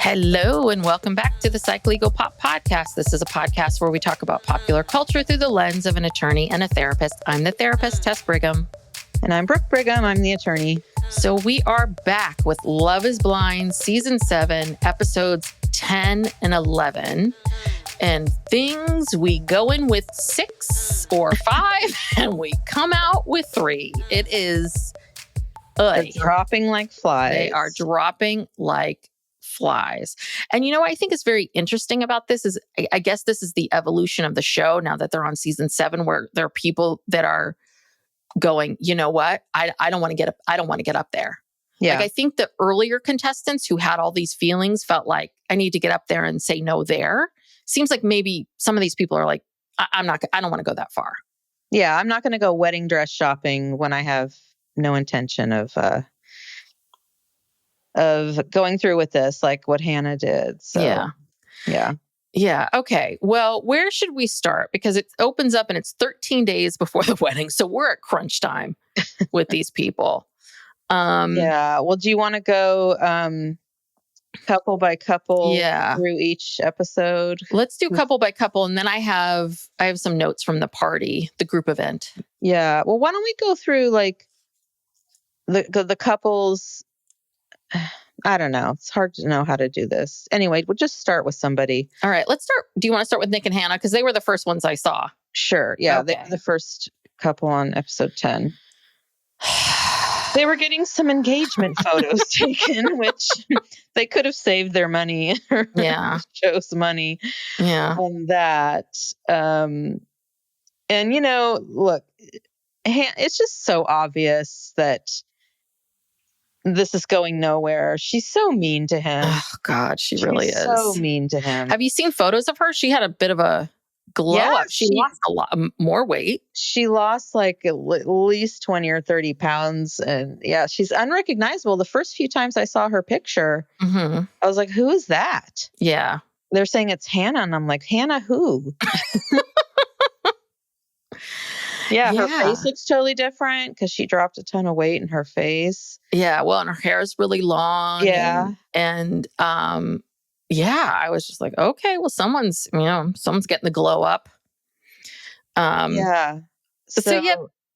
Hello, and welcome back to the Psych Legal Pop Podcast. This is a podcast where we talk about popular culture through the lens of an attorney and a therapist. I'm the therapist, Tess Brigham. And I'm Brooke Brigham. I'm the attorney. So we are back with Love is Blind, Season 7, Episodes 10 and 11. And things, we go in with 6 or 5, and we come out with 3. It is... They're dropping like flies. They are dropping like flies. And I think is very interesting about this is, I guess this is the evolution of the show now that they're on season 7, where there are people that are going, you know what? I don't want to get up. I don't want to get up there. Yeah. Like, I think the earlier contestants who had all these feelings felt like, I need to get up there and say no there. Seems like maybe some of these people are like, I don't want to go that far. Yeah. I'm not going to go wedding dress shopping when I have no intention of going through with this, like what Hannah did. So, yeah. Okay. Well, where should we start? Because it opens up and it's 13 days before the wedding. So we're at crunch time with these people. Yeah. Well, do you want to go couple by couple through each episode? Let's do couple by couple. And then I have some notes from the party, the group event. Yeah. Well, why don't we go through like the couples? I don't know. It's hard to know how to do this. Anyway, we'll just start with somebody. All right, let's start. Do you want to start with Nick and Hannah? Because they were the first ones I saw. Sure. Yeah. Okay. They were the first couple on episode 10. They were getting some engagement photos taken, which they could have saved their money. Show's money. Yeah. On that. And, look, it's just so obvious that this is going nowhere. She's so mean to him. Oh, God, she really is. So mean to him. Have you seen photos of her? She had a bit of a glow up. She lost a lot more weight. She lost like at least 20 or 30 pounds. And she's unrecognizable. The first few times I saw her picture, I was like, who is that? Yeah. They're saying it's Hannah. And I'm like, Hannah who? Her face looks totally different because she dropped a ton of weight in her face. Yeah, well, and her hair is really long. Yeah. And I was just like, okay, well, someone's getting the glow up. So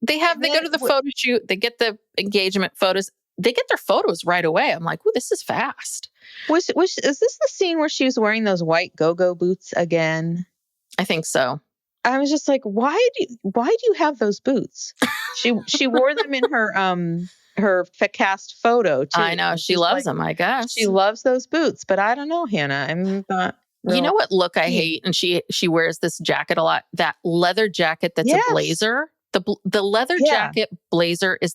they go to the photo shoot. They get the engagement photos. They get their photos right away. I'm like, ooh, this is fast. Is this the scene where she was wearing those white go-go boots again? I think so. I was just like, why do you have those boots? She wore them in her cast photo too. I know she loves them. I guess she loves those boots, but I don't know, Hannah. I'm not. You know what look I hate, and she wears this jacket a lot. That leather jacket that's a blazer. The leather jacket blazer is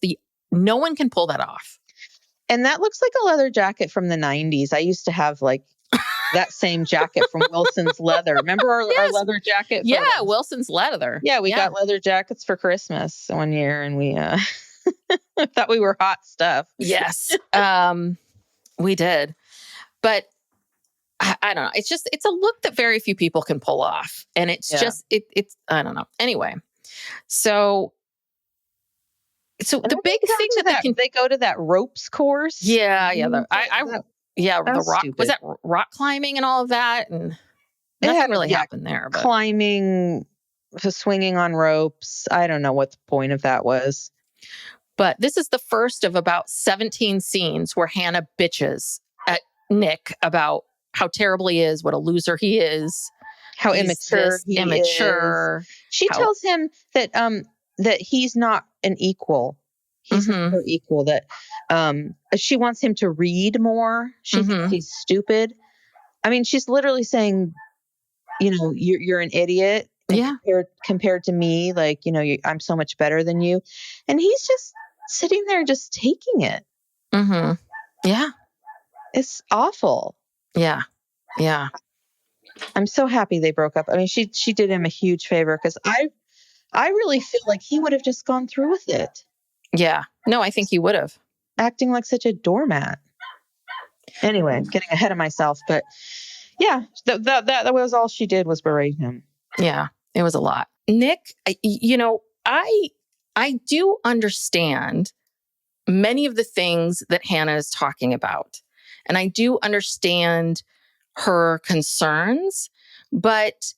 no one can pull that off. And that looks like a leather jacket from the 90s. I used to have like that same jacket from Wilson's Leather. Remember our leather jacket? Yeah, photos? Wilson's Leather. Yeah, we got leather jackets for Christmas one year, and we thought we were hot stuff. Yes, we did. But I don't know. It's a look that very few people can pull off, and it's I don't know. Anyway, so the big thing that they go to that ropes course. Yeah. The rock stupid. Was that rock climbing and all of that, and nothing really happened there. But. Climbing, swinging on ropes. I don't know what the point of that was. But this is the first of about 17 scenes where Hannah bitches at Nick about how terrible he is, what a loser he is, how immature he is. She tells him that he's not an equal. He's not her equal. That she wants him to read more. She thinks he's stupid. I mean, she's literally saying, you're an idiot. Compared to me, like, I'm so much better than you. And he's just sitting there just taking it. Mm-hmm. Yeah. It's awful. Yeah. Yeah. I'm so happy they broke up. I mean, she did him a huge favor because I really feel like he would have just gone through with it. Yeah. No, I think he would have. Acting like such a doormat. Anyway, I'm getting ahead of myself, but yeah, that was all she did was berate him. Yeah, it was a lot. Nick, I do understand many of the things that Hannah is talking about. And I do understand her concerns, but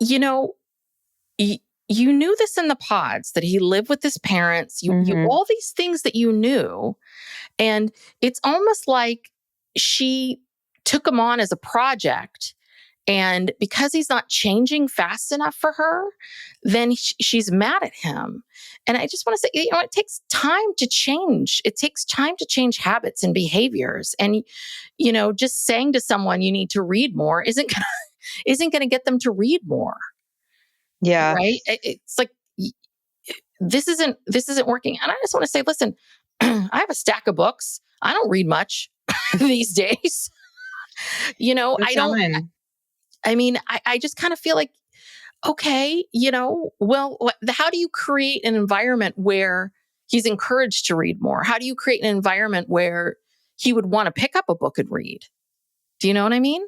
you know, you knew this in the pods that he lived with his parents, you all these things that you knew. And it's almost like she took him on as a project. And because he's not changing fast enough for her, then she's mad at him. And I just want to say, it takes time to change. It takes time to change habits and behaviors. And, just saying to someone you need to read more isn't going to get them to read more. Yeah. Right. It's like, this isn't working. And I just want to say, listen, I have a stack of books. I don't read much these days. I just kind of feel like, okay, well, how do you create an environment where he's encouraged to read more? How do you create an environment where he would want to pick up a book and read? Do you know what I mean?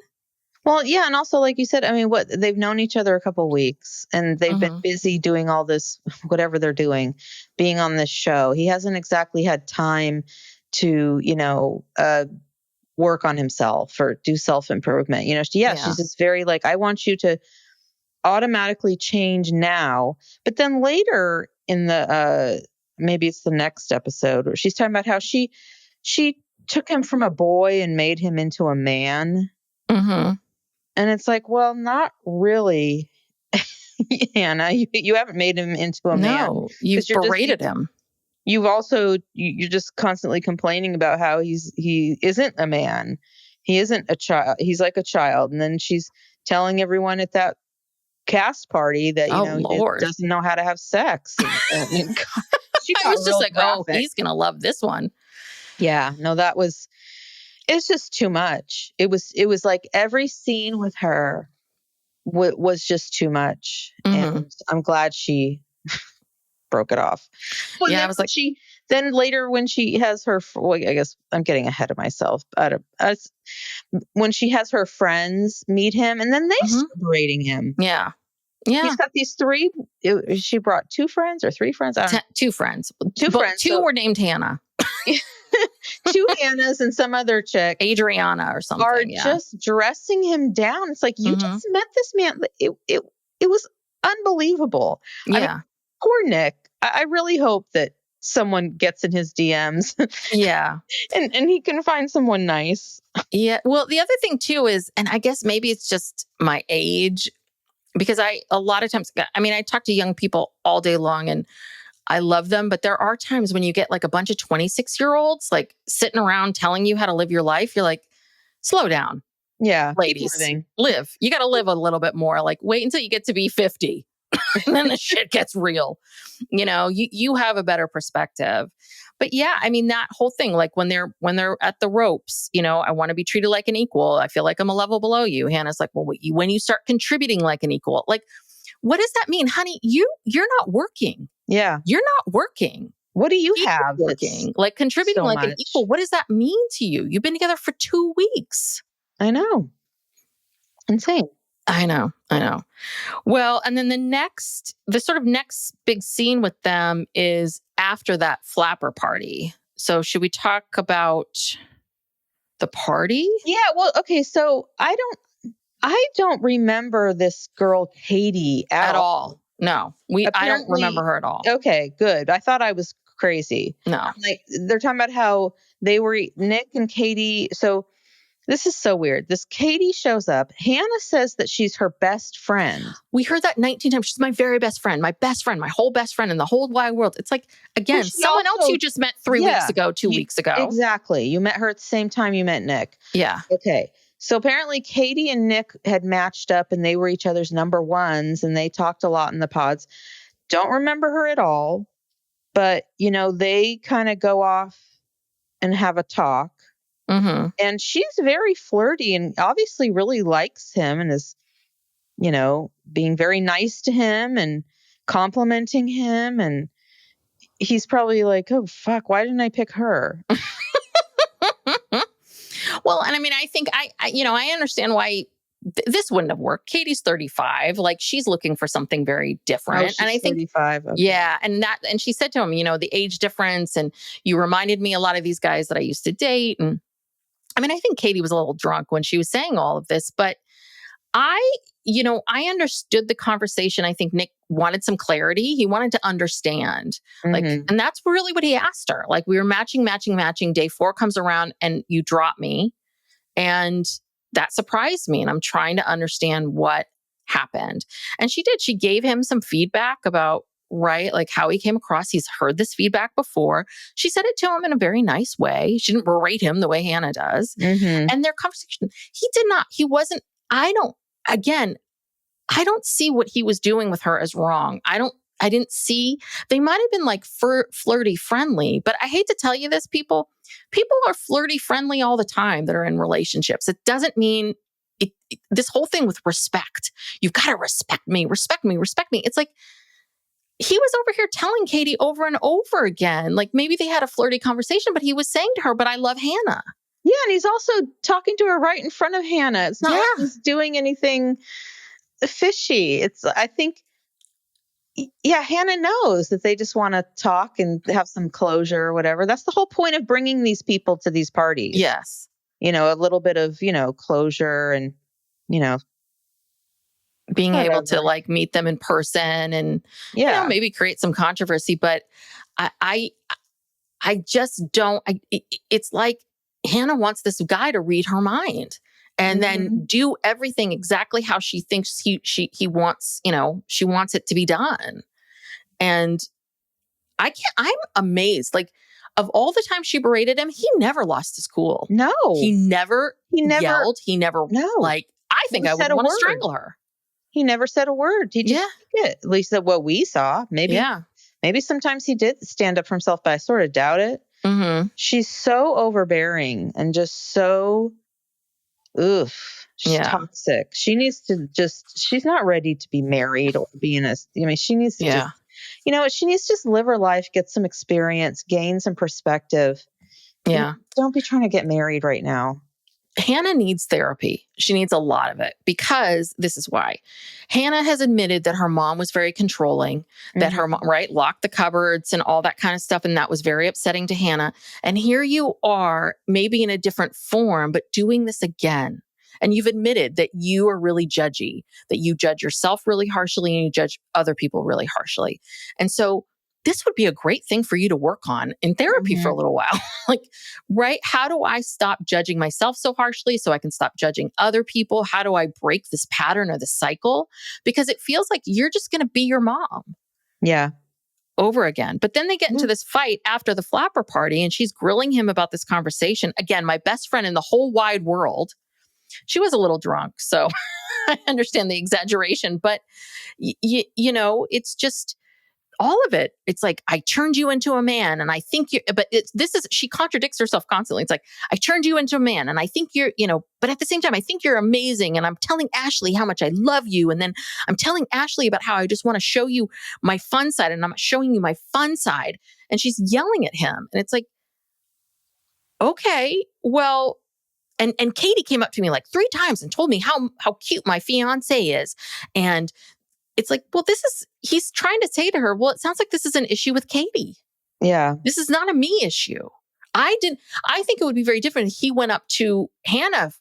Well, yeah. And also, like you said, they've known each other a couple of weeks and they've been busy doing all this, whatever they're doing, being on this show. He hasn't exactly had time to, work on himself or do self-improvement. She's just very like, I want you to automatically change now. But then later in the, maybe it's the next episode, where she's talking about how she took him from a boy and made him into a man. And it's like, well, not really, Hannah. You haven't made him into a man. No, you've berated him. You've also, you're just constantly complaining about how he isn't a man. He isn't a child. He's like a child. And then she's telling everyone at that cast party that, he doesn't know how to have sex. I was just like, graphic. Oh, he's going to love this one. Yeah, no, it's just too much. It was like every scene with her was just too much. And I'm glad she broke it off. Well, yeah, I was like, then later when she has her, I guess I'm getting ahead of myself. When she has her friends meet him, and then they start berating him. Yeah. Yeah. He's got these three. She brought 2 friends or 3 friends. Two friends. 2 friends. 2 were named Hannah. 2 Hannahs and some other chick, Adriana or something, are just dressing him down. It's like, you just met this man. It was unbelievable. Yeah. Poor Nick. I really hope that someone gets in his DMs. Yeah. and he can find someone nice. Yeah. Well, the other thing too is, and I guess maybe it's just my age, because a lot of times, I talk to young people all day long and I love them, but there are times when you get like a bunch of 26-year-olds like sitting around telling you how to live your life. You're like, slow down. Yeah. Ladies, live. You got to live a little bit more. Like, wait until you get to be 50. And then the shit gets real. You have a better perspective. But yeah, that whole thing, like when they're at the ropes, I want to be treated like an equal. I feel like I'm a level below you. Hannah's like, well, when you start contributing like an equal, like, what does that mean? Honey, you're not working. Yeah. You're not working. What do you have? Working, like contributing so like much. An equal. What does that mean to you? You've been together for 2 weeks. I know. Insane. I know. Well, and then the sort of next big scene with them is after that flapper party. So should we talk about the party? Yeah, well, okay. So I don't remember this girl, Katie, at all. No, I don't remember her at all. Okay, good. I thought I was crazy. No. Like, they're talking about how they were, Nick and Katie. So this is so weird. This Katie shows up. Hannah says that she's her best friend. We heard that 19 times. She's my very best friend, my whole best friend in the whole wide world. It's like, again, someone else you just met 3 weeks ago, 2 weeks ago. Exactly. You met her at the same time you met Nick. Yeah. Okay. So apparently Katie and Nick had matched up and they were each other's number ones and they talked a lot in the pods. Don't remember her at all, but they kind of go off and have a talk. And she's very flirty and obviously really likes him and is, being very nice to him and complimenting him. And he's probably like, oh, fuck, why didn't I pick her? Well, and I think I understand why this wouldn't have worked. Katie's 35. Like, she's looking for something very different. And I think 35. Okay. Yeah. And she said to him, the age difference. And you reminded me a lot of these guys that I used to date. And I mean, I think Katie was a little drunk when she was saying all of this, but I understood the conversation. I think Nick wanted some clarity. He wanted to understand. And that's really what he asked her. Like, we were matching. Day 4 comes around and you drop me. And that surprised me. And I'm trying to understand what happened. And she did. She gave him some feedback about, like how he came across. He's heard this feedback before. She said it to him in a very nice way. She didn't berate him the way Hannah does. And their conversation, I don't see what he was doing with her as wrong. I didn't see, they might have been like flirty friendly, but I hate to tell you this, people are flirty friendly all the time that are in relationships. It doesn't mean this whole thing with respect. You've got to respect me. It's like, he was over here telling Katie over and over again, like maybe they had a flirty conversation, but he was saying to her, but I love Hannah. Yeah. And he's also talking to her right in front of Hannah. It's not like he's doing anything fishy. I think, Hannah knows that they just want to talk and have some closure or whatever. That's the whole point of bringing these people to these parties. Yes. A little bit of, closure and, being able to like meet them in person and maybe create some controversy. But I just don't, it's like Hannah wants this guy to read her mind and then do everything exactly how she thinks he wants, she wants it to be done. And I'm amazed. Like, of all the time she berated him, he never lost his cool. No. He never yelled. He never, I think I would want to strangle her. He never said a word. He just, at least what we saw. Maybe sometimes he did stand up for himself, but I sort of doubt it. She's so overbearing and just so, she's toxic. She needs to she's not ready to be married or be in she needs to she needs to just live her life, get some experience, gain some perspective. Yeah. Don't be trying to get married right now. Hannah needs therapy. She needs a lot of it because this is why. Hannah has admitted that her mom was very controlling, that her mom, locked the cupboards and all that kind of stuff. And that was very upsetting to Hannah. And here you are, maybe in a different form, but doing this again. And you've admitted that you are really judgy, that you judge yourself really harshly and you judge other people really harshly. And so this would be a great thing for you to work on in therapy for a little while. How do I stop judging myself so harshly so I can stop judging other people? How do I break this pattern or this cycle? Because it feels like you're just going to be your mom. Yeah. Over again. But then they get into this fight after the flapper party and she's grilling him about this conversation. Again, my best friend in the whole wide world. She was a little drunk, so I understand the exaggeration, but it's just all of it. It's like, I turned you into a man and I think she contradicts herself constantly. It's like, I turned you into a man and I think you're, but at the same time, I think you're amazing. And I'm telling Ashley how much I love you. And then I'm telling Ashley about how I just want to show you my fun side and I'm showing you my fun side. And she's yelling at him. And it's like, okay, well, and Katie came up to me like 3 times and told me how cute my fiance is. And it's like, well, he's trying to say to her, well, it sounds like this is an issue with Katie. Yeah. This is not a me issue. I think it would be very different if he went up to Hannah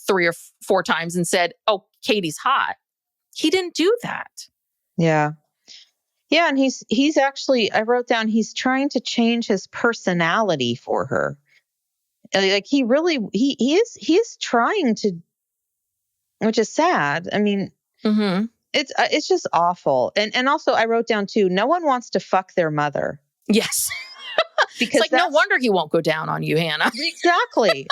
3 or 4 times and said, oh, Katie's hot. He didn't do that. Yeah. Yeah. And he's actually, I wrote down, he's trying to change his personality for her. Like he is trying to, which is sad. I mean, it's just awful. And also I wrote down too, no one wants to fuck their mother. Yes. Because it's like, no wonder he won't go down on you, Hannah. Exactly.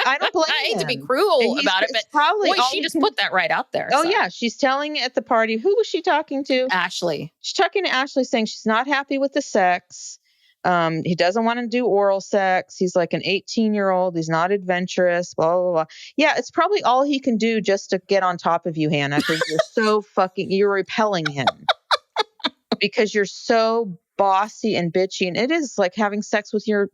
I don't blame him. I hate to be cruel about it, but probably she just put that right out there. Oh, yeah. She's telling at the party. Who was she talking to? Ashley. She's talking to Ashley saying she's not happy with the sex. He doesn't want to do oral sex. He's like an 18-year-old. He's not adventurous, blah, blah, blah. Yeah, it's probably all he can do just to get on top of you, Hannah, because you're repelling him because you're so bossy and bitchy. And it is like having sex with your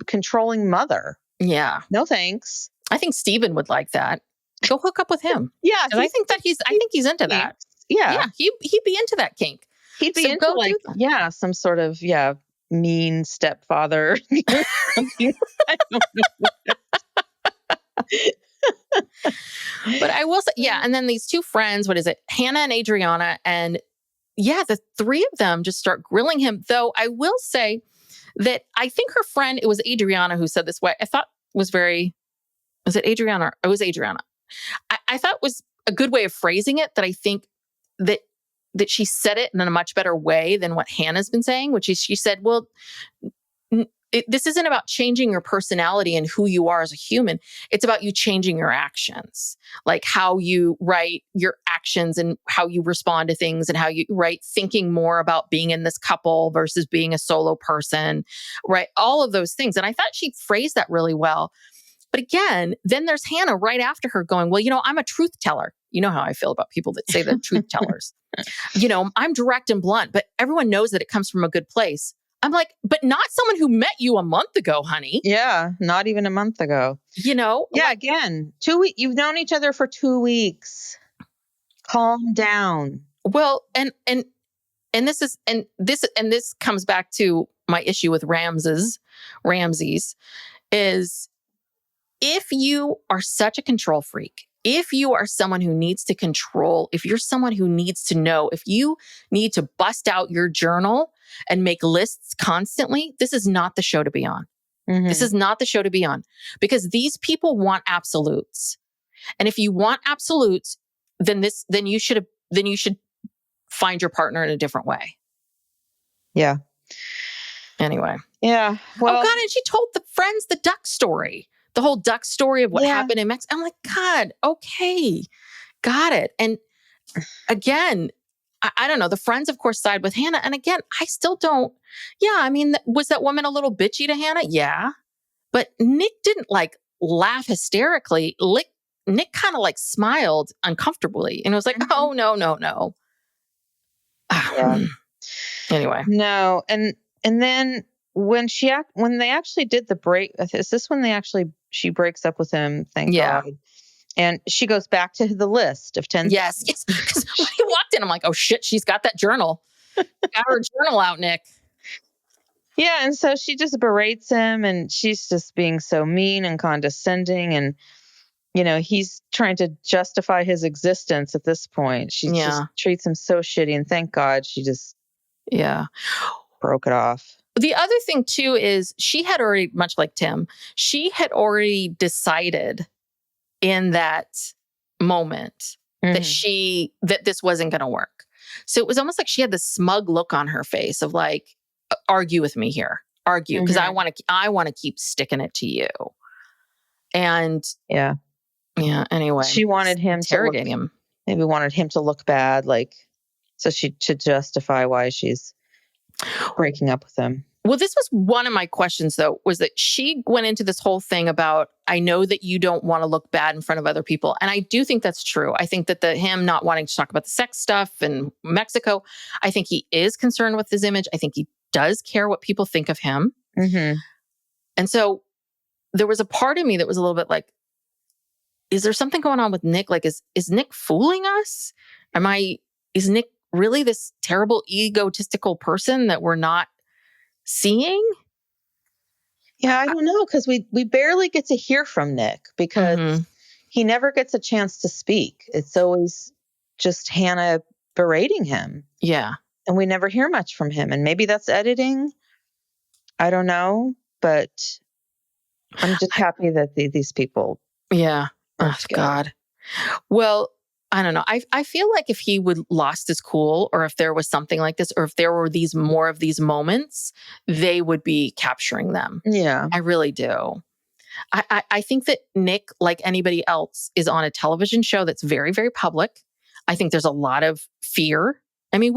controlling mother. Yeah. No, thanks. I think Steven would like that. Go hook up with him. Yeah. I think he's into that. Yeah. Yeah. He'd be into that kink. He'd be into some sort of, mean stepfather. I don't know. But I will say, yeah. And then these two friends, what is it? Hannah and Adriana. And yeah, the three of them just start grilling him. Though I will say that I think her friend, it was Adriana who said this way. I thought was it Adriana? It was Adriana. I thought was a good way of phrasing it, that I think that she said it in a much better way than what Hannah's been saying, which is she said, well, this isn't about changing your personality and who you are as a human. It's about you changing your actions, like how you write your actions and how you respond to things and how you thinking more about being in this couple versus being a solo person, right? All of those things. And I thought she phrased that really well. But again, then there's Hannah right after her going, well, I'm a truth teller. You know how I feel about people that say they're truth tellers. I'm direct and blunt, but everyone knows that it comes from a good place. I'm like, but not someone who met you a month ago, honey. Yeah, not even a month ago. Yeah, again, 2 weeks. You've known each other for 2 weeks. Calm down. Well, and this comes back to my issue with Ramses is, if you are such a control freak, if you are someone who needs to control, if you're someone who needs to know, if you need to bust out your journal and make lists constantly, this is not the show to be on. Mm-hmm. This is not the show to be on, because these people want absolutes. And if you want absolutes, then you should find your partner in a different way. Yeah. Anyway. Yeah. Well, oh God, and she told the friends the duck story. The whole duck story of what happened in Mexico. I'm like, God, okay, got it. And again, I don't know. The friends, of course, side with Hannah. And again, I still don't. Yeah, I mean, was that woman a little bitchy to Hannah? Yeah. But Nick didn't laugh hysterically. Nick kind of smiled uncomfortably. And it was like, mm-hmm. Oh, no. Yeah. Anyway. No. And then when they actually did the break, is this when she breaks up with him? Thank God. And she goes back to the list of 10. Yes. Because when he walked in, I'm like, oh shit, she's got that journal. Got her journal out, Nick. Yeah. And so she just berates him, and she's just being so mean and condescending. And, he's trying to justify his existence at this point. She just treats him so shitty. And thank God she just broke it off. The other thing, too, is she had already, much like Tim, she had already decided in that moment that this wasn't going to work. So it was almost like she had this smug look on her face of argue with me here, because I want to keep sticking it to you. And anyway, she wanted him to interrogate him. Maybe wanted him to look bad, so she should justify why she's breaking up with him. Well, this was one of my questions, though, was that she went into this whole thing about, I know that you don't want to look bad in front of other people. And I do think that's true. I think that him not wanting to talk about the sex stuff in Mexico, I think he is concerned with his image. I think he does care what people think of him. Mm-hmm. And so there was a part of me that was a little bit like, is there something going on with Nick? Is Nick fooling us? Is Nick really this terrible egotistical person that we're not seeing? Yeah, I don't know, because we barely get to hear from Nick, because he never gets a chance to speak. It's always just Hannah berating him. Yeah. And we never hear much from him. And maybe that's editing. I don't know. But I'm just happy that these people. Yeah. Oh, God. Well, I don't know. I feel like if he would lost his cool, or if there was something like this, or if there were more of these moments, they would be capturing them. Yeah. I really do. I think that Nick, like anybody else, is on a television show that's very, very public. I think there's a lot of fear. I mean,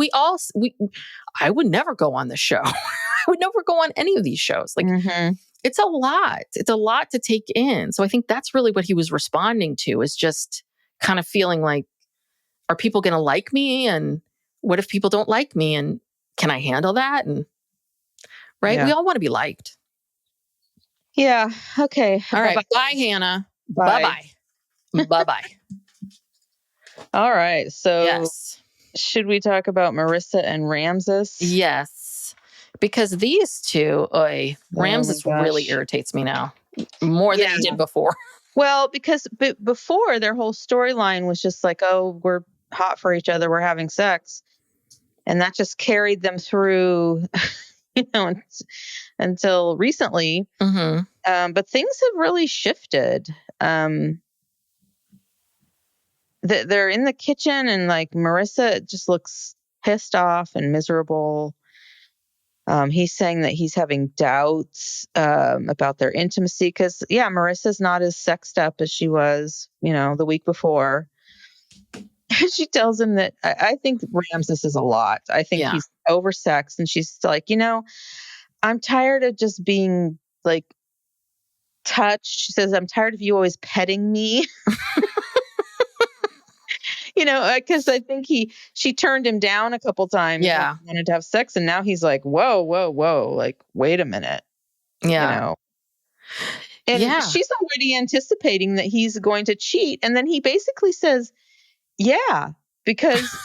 I would never go on the show. I would never go on any of these shows. It's a lot. It's a lot to take in. So I think that's really what he was responding to, is just kind of feeling like, are people going to like me? And what if people don't like me? And can I handle that? And right. Yeah. We all want to be liked. Yeah. Okay. All right. Bye, Hannah. Bye. Bye. All right. So should we talk about Marissa and Ramses? Yes. Because these two, Ramses really irritates me now more than he did before. Well, because before their whole storyline was just like, oh, we're hot for each other, we're having sex. And that just carried them through, until recently. Mm-hmm. But things have really shifted. They're in the kitchen and like Marissa just looks pissed off and miserable. He's saying that he's having doubts about their intimacy because, Marissa's not as sexed up as she was, the week before. She tells him that I think Rams, this is a lot. I think he's oversexed, and she's like, I'm tired of just being like touched. She says, I'm tired of you always petting me. Because I think she turned him down a couple times. Yeah. He wanted to have sex. And now he's like, whoa, whoa, whoa. Like, wait a minute. Yeah. And she's already anticipating that he's going to cheat. And then he basically says, yeah, because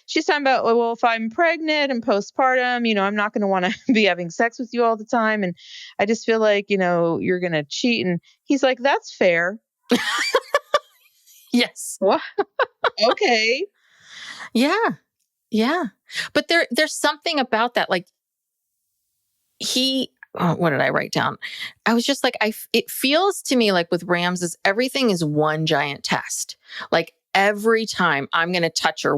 she's talking about, well, if I'm pregnant and postpartum, I'm not going to want to be having sex with you all the time. And I just feel like, you're going to cheat. And he's like, that's fair. Yes. What? Okay. Yeah. Yeah. But there's something about that. Like what did I write down? I was just like, it feels to me like with Rams everything is one giant test. Like every time I'm going to touch her,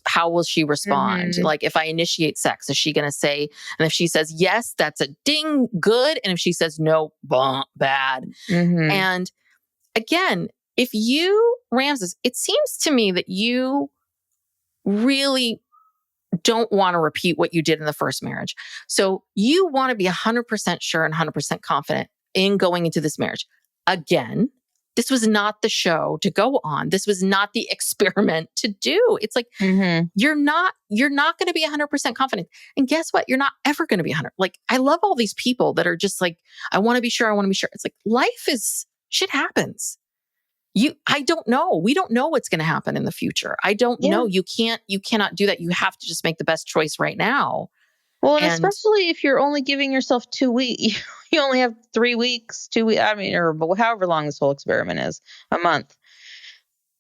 how will she respond? Mm-hmm. Like if I initiate sex, is she going to say, and if she says yes, that's a ding, good. And if she says no, bad. Mm-hmm. And again, if you, Rams, it seems to me that you really don't want to repeat what you did in the first marriage. So you want to be 100% sure and 100% confident in going into this marriage. Again, this was not the show to go on. This was not the experiment to do. It's like, you're not going to be 100% confident. And guess what? You're not ever going to be 100. Like, I love all these people that are just like, I want to be sure. It's like, shit happens. I don't know. We don't know what's going to happen in the future. I don't know. You cannot do that. You have to just make the best choice right now. Well, and especially if you're only giving yourself 2 weeks, you only have 3 weeks, 2 weeks, or however long this whole experiment is, a month,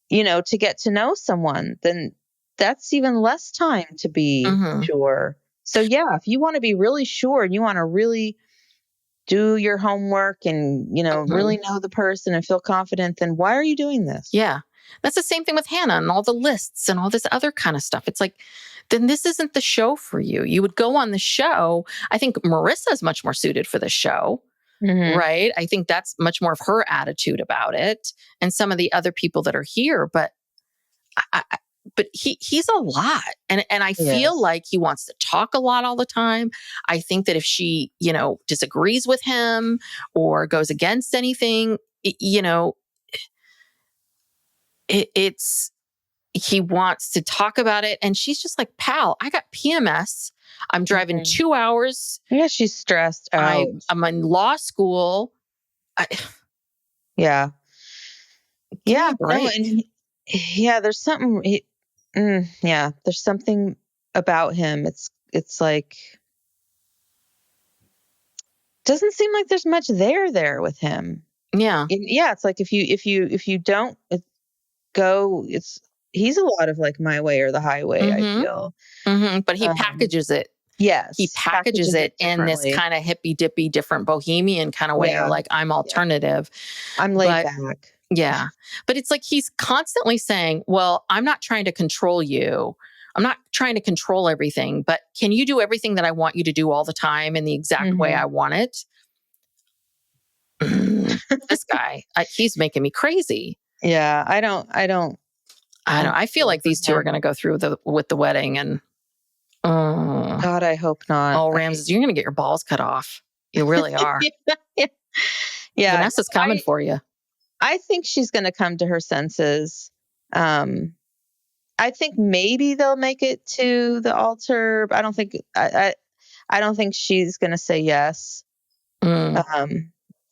to get to know someone, then that's even less time to be sure. So if you want to be really sure and you want to really do your homework and, really know the person and feel confident, then why are you doing this? Yeah. That's the same thing with Hannah and all the lists and all this other kind of stuff. It's like, then this isn't the show for you. You would go on the show. I think Marissa is much more suited for the show, right? I think that's much more of her attitude about it, and some of the other people that are here. But he's a lot. And I feel like he wants to talk a lot all the time. I think that if she, disagrees with him or goes against anything, he wants to talk about it. And she's just like, pal, I got PMS. I'm driving 2 hours. Yeah, she's stressed out. I'm in law school. Yeah. Yeah. Right. There's something. There's something about him. It's like, doesn't seem like there's much there with him. Yeah. It's like if you don't go, he's a lot of like my way or the highway, I feel. But he packages it. Yes. He packages it in this kind of hippy dippy, different bohemian kind of way. Yeah. Or like, I'm alternative. I'm laid back. Yeah. But it's like, he's constantly saying, well, I'm not trying to control you. I'm not trying to control everything, but can you do everything that I want you to do all the time in the exact way I want it? This guy, he's making me crazy. Yeah. I don't. I feel like these two are going to go through with the wedding, and God, I hope not. Oh, Ramses, you're going to get your balls cut off. You really are. Yeah. Vanessa's coming for you. I think she's going to come to her senses. I think maybe they'll make it to the altar, but I don't think she's going to say yes. But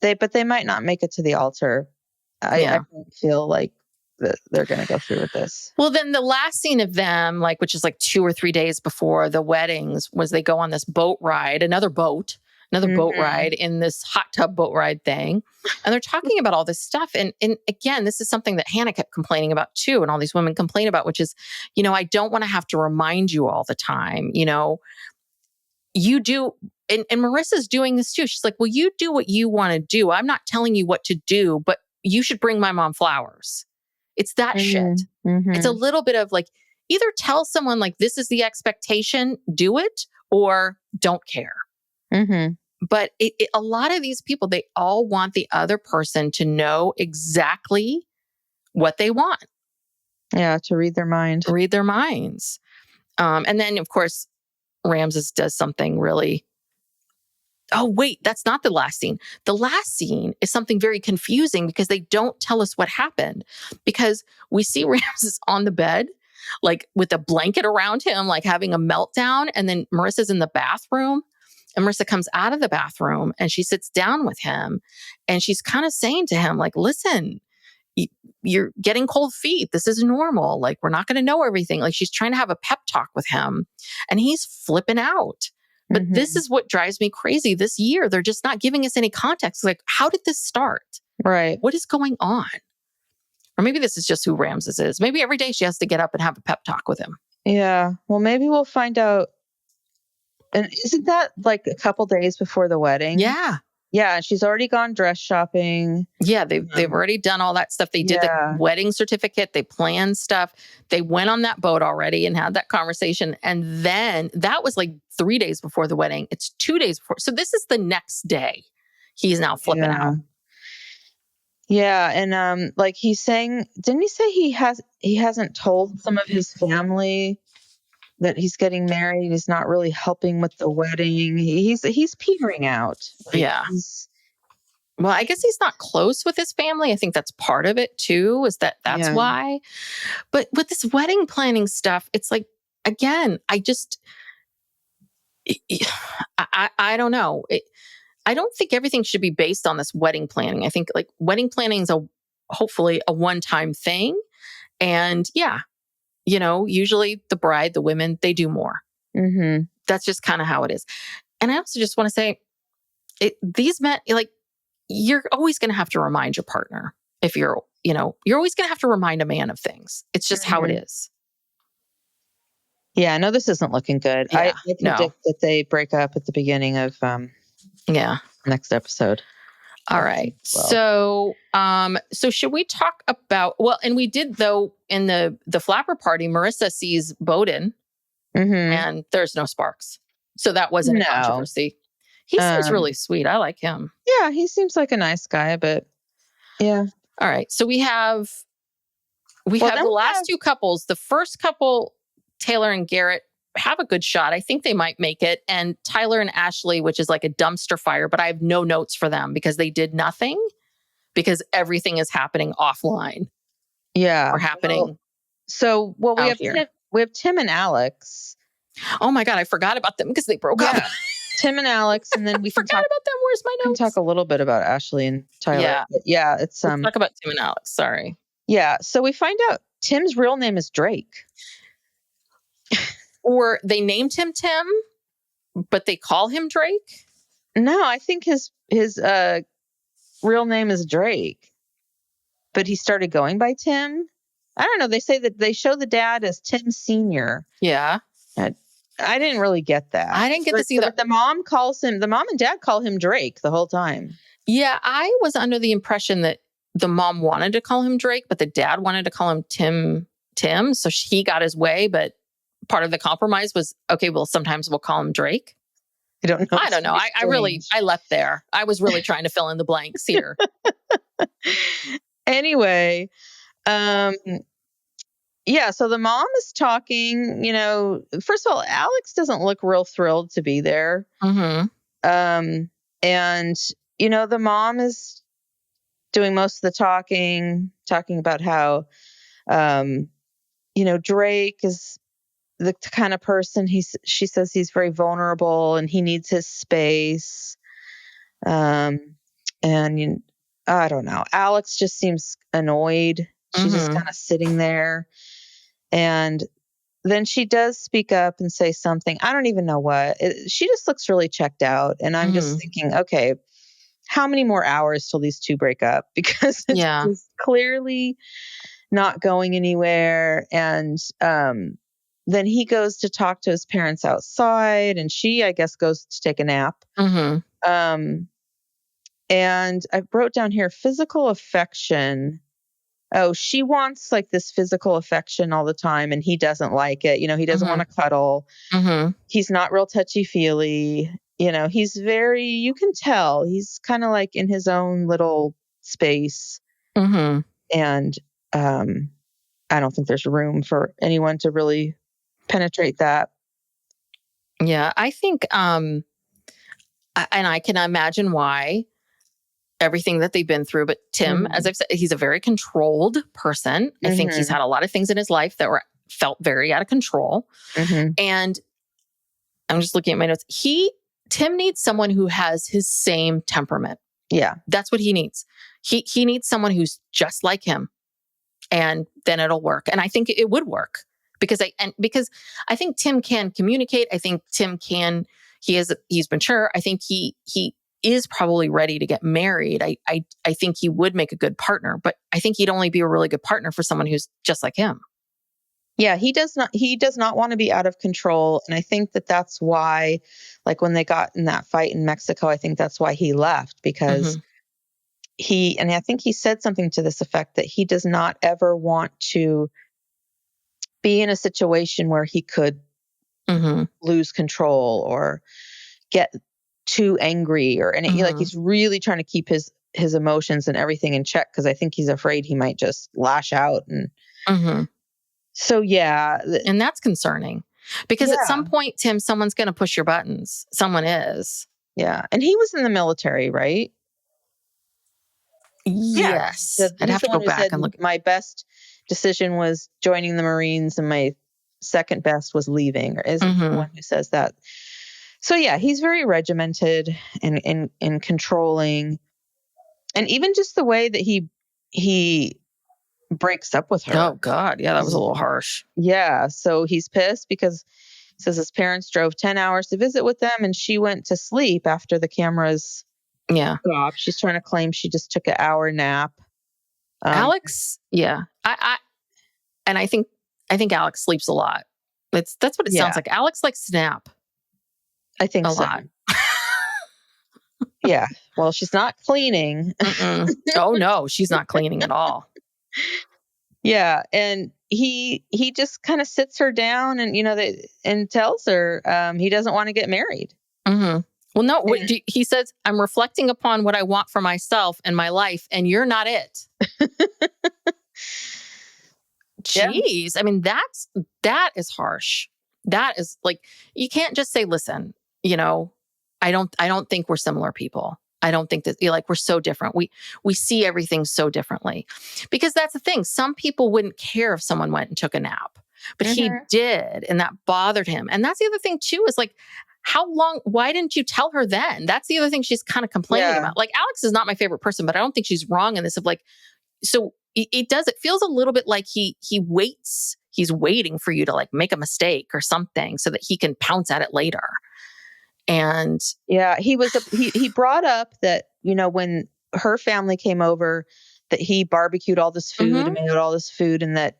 they might not make it to the altar. I don't feel like they're going to go through with this. Well, then the last scene of them, which is 2 or 3 days before the weddings, was they go on this boat ride, another boat. another boat ride in this hot tub boat ride thing. And they're talking about all this stuff. And again, this is something that Hannah kept complaining about too. And all these women complain about, which is, I don't want to have to remind you all the time, you do. And Marissa's doing this too. She's like, well, you do what you want to do. I'm not telling you what to do, but you should bring my mom flowers. It's that shit. It's a little bit of like, either tell someone like, this is the expectation, do it, or don't care. But a lot of these people, they all want the other person to know exactly what they want. Yeah, to read their mind. Read their minds. And then, of course, Ramses does something really... Oh, wait, that's not the last scene. The last scene is something very confusing because they don't tell us what happened. Because we see Ramses on the bed, like with a blanket around him, like having a meltdown. And then Marissa's in the bathroom. And Marissa comes out of the bathroom and she sits down with him. And she's kind of saying to him, like, listen, you're getting cold feet. This is normal. Like, we're not going to know everything. Like, she's trying to have a pep talk with him. And he's flipping out. But this is what drives me crazy this year. They're just not giving us any context. Like, how did this start? Right. What is going on? Or maybe this is just who Ramses is. Maybe every day she has to get up and have a pep talk with him. Yeah. Well, maybe we'll find out. And isn't that like a couple days before the wedding? Yeah. Yeah. She's already gone dress shopping. Yeah. They've already done all that stuff. They did the wedding certificate. They planned stuff. They went on that boat already and had that conversation. And then that was like 3 days before the wedding. It's 2 days before. So this is the next day. He's now flipping out. Yeah. And like he's saying, didn't he say he hasn't told some of his family that he's getting married? He's not really helping with the wedding. He's petering out. Like, well, I guess he's not close with his family. I think that's part of it too, is that's why. But with this wedding planning stuff, it's like, again, I don't know. I don't think everything should be based on this wedding planning. I think like wedding planning is hopefully a one-time thing. And usually the bride, the women, they do more. That's just kind of how it is. And I also just want to say, these men, like, you're always going to have to remind your partner if you're always going to have to remind a man of things. It's just how it is. Yeah, no, this isn't looking good. Yeah, I predict that they break up at the beginning of next episode. All right. So should we talk about, and we did though in the flapper party, Marissa sees Bowden and there's no sparks. So that wasn't a controversy. He seems really sweet. I like him. Yeah, he seems like a nice guy, but yeah. All right. So we have the last two couples. The first couple, Taylor and Garrett, have a good shot. I think they might make it. And Tyler and Ashley, which is like a dumpster fire, but I have no notes for them because they did nothing, because everything is happening offline. Yeah. Or happening. We have Tim and Alex. Oh my God, I forgot about them because they broke up. Tim and Alex, and then we can talk about them. Where's my notes? We can talk a little bit about Ashley and Tyler. Yeah. It's Let's talk about Tim and Alex. Sorry. Yeah. So we find out Tim's real name is Drake. Or they named him Tim, but they call him Drake? No, I think his real name is Drake. But he started going by Tim. I don't know. They say that they show the dad as Tim Sr. Yeah. I didn't really get that. I didn't get this either. But the mom and dad call him Drake the whole time. Yeah, I was under the impression that the mom wanted to call him Drake, but the dad wanted to call him Tim. So he got his way, but part of the compromise was, okay, well, sometimes we'll call him Drake. I don't know. I don't know. I left there. I was really trying to fill in the blanks here. Anyway, so the mom is talking, first of all, Alex doesn't look real thrilled to be there. And, the mom is doing most of the talking about how, Drake is the kind of person she says he's very vulnerable and he needs his space. And I don't know. Alex just seems annoyed. She's just kind of sitting there. And then she does speak up and say something. I don't even know what. She just looks really checked out. And I'm just thinking, okay, how many more hours till these two break up? Because it's just clearly not going anywhere. And then he goes to talk to his parents outside, and she, I guess, goes to take a nap. And I wrote down here physical affection. Oh, she wants like this physical affection all the time, and he doesn't like it. He doesn't want to cuddle. He's not real touchy-feely. He's very, you can tell he's kind of like in his own little space. And I don't think there's room for anyone to really penetrate that. Yeah, I think, and I can imagine why, everything that they've been through. But Tim, as I've said, he's a very controlled person. I think he's had a lot of things in his life that felt very out of control. And I'm just looking at my notes. Tim needs someone who has his same temperament. Yeah. That's what he needs. He needs someone who's just like him, and then it'll work. And I think it would work because I think Tim can communicate. I think Tim can, he's mature. I think he is probably ready to get married. I think he would make a good partner, but I think he'd only be a really good partner for someone who's just like him. Yeah, he does not want to be out of control. And I think that's why, like when they got in that fight in Mexico, I think that's why he left, because and I think he said something to this effect that he does not ever want to be in a situation where he could lose control or get too angry or anything. Like he's really trying to keep his emotions and everything in check, because I think he's afraid he might just lash out. And so, yeah. And that's concerning, because at some point, Tim, someone's going to push your buttons. Someone is. Yeah. And he was in the military, right? Yes. I'd have to go back and look. My best decision was joining the Marines, and my second best was leaving. Or isn't the one who says that? So yeah, he's very regimented and controlling, and even just the way that he breaks up with her. Oh God, yeah, that was a little harsh. Yeah, so he's pissed because he says his parents drove 10 hours to visit with them, and she went to sleep after the cameras stopped. She's trying to claim she just took an hour nap. Alex, yeah, I think Alex sleeps a lot. That's what it sounds like. Alex likes to nap. I think a so. lot. Yeah. Well, she's not cleaning. Oh no, she's not cleaning at all. Yeah, and he just kind of sits her down, and and tells her he doesn't want to get married. Well, no, he says, I'm reflecting upon what I want for myself and my life, and you're not it. Jeez, I mean that is harsh. That is like, you can't just say, listen, I don't think we're similar people. I don't think that we're so different. We see everything so differently, because that's the thing. Some people wouldn't care if someone went and took a nap, but he did, and that bothered him. And that's the other thing too, is like, why didn't you tell her then? That's the other thing she's kind of complaining about. Like, Alex is not my favorite person, but I don't think she's wrong in this of like, so it feels a little bit like he waits. He's waiting for you to like make a mistake or something so that he can pounce at it later. And yeah, he brought up that, when her family came over, that he barbecued all this food and made all this food, and that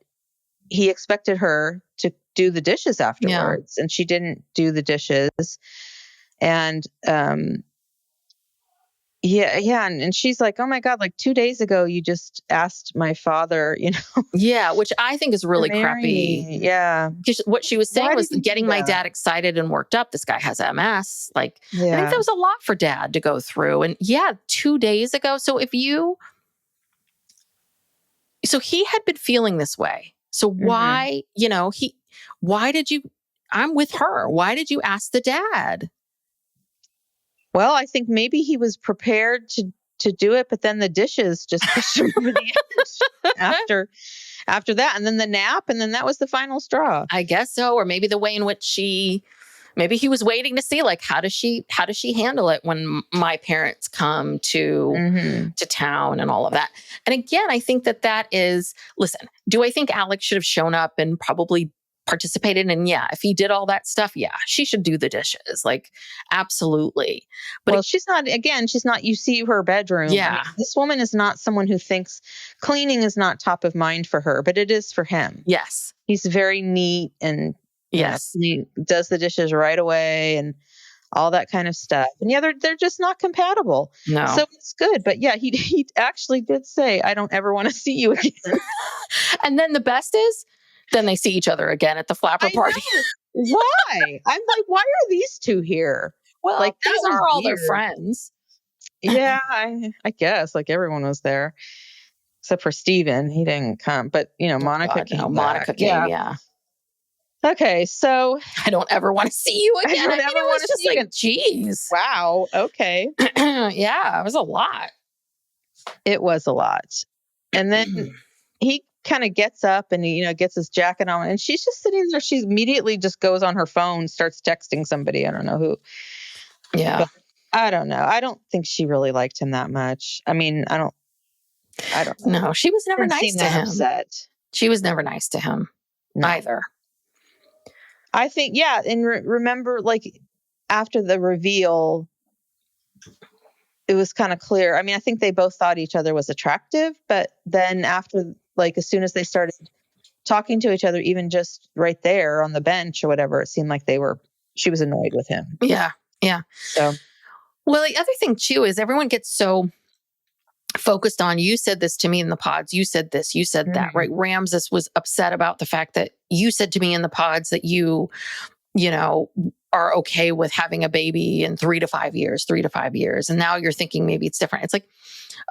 he expected her to do the dishes afterwards, and she didn't do the dishes. And and she's like, oh my God, like 2 days ago you just asked my father, Yeah, which I think is really crappy. Yeah. Because what she was saying was getting my dad excited and worked up. This guy has MS. Like, I think that was a lot for dad to go through. And 2 days ago. So so he had been feeling this way. So why, why did you, I'm with her. Why did you ask the dad? Well, I think maybe he was prepared to do it, but then the dishes just pushed him over the edge after that. And then the nap, and then that was the final straw. I guess so. Or maybe the way in which maybe he was waiting to see, like, how does she handle it when my parents come to town and all of that. And again, I think that is, listen, do I think Alex should have shown up and probably participated in. Yeah, if he did all that stuff, yeah, she should do the dishes. Like, absolutely. But she's not, you see her bedroom. Yeah. I mean, this woman is not someone who thinks cleaning is not top of mind for her, but it is for him. Yes. He's very neat and yes, he does the dishes right away and all that kind of stuff. And yeah, they're just not compatible. No. So it's good. But yeah, he actually did say, I don't ever want to see you again. And then the best is, then they see each other again at the flapper party. Why? I'm like, why are these two here? Well, like, these are all their friends. Yeah, I guess. Like, everyone was there. Except for Steven. He didn't come. But, Monica came back. Monica came, yeah. Okay, so I don't ever want to see you again. I don't ever want to see you again. Geez. Wow. Okay. Yeah, it was a lot. It was a lot. And then he kind of gets up and he, gets his jacket on, and she's just sitting there. She immediately just goes on her phone, starts texting somebody. I don't know who. Yeah. But I don't know. I don't think she really liked him that much. I mean, I don't know. No, she was never nice to him. Upset. She was never nice to him either. I think, yeah. And remember, like, after the reveal, it was kind of clear. I mean, I think they both thought each other was attractive, but then after, like, as soon as they started talking to each other, even just right there on the bench or whatever, it seemed like she was annoyed with him. Yeah. Yeah. So, well, the other thing too is everyone gets so focused on, you said this to me in the pods, you said this, you said that, right? Ramses was upset about the fact that you said to me in the pods that you are okay with having a baby in 3 to 5 years. And now you're thinking maybe it's different. It's like,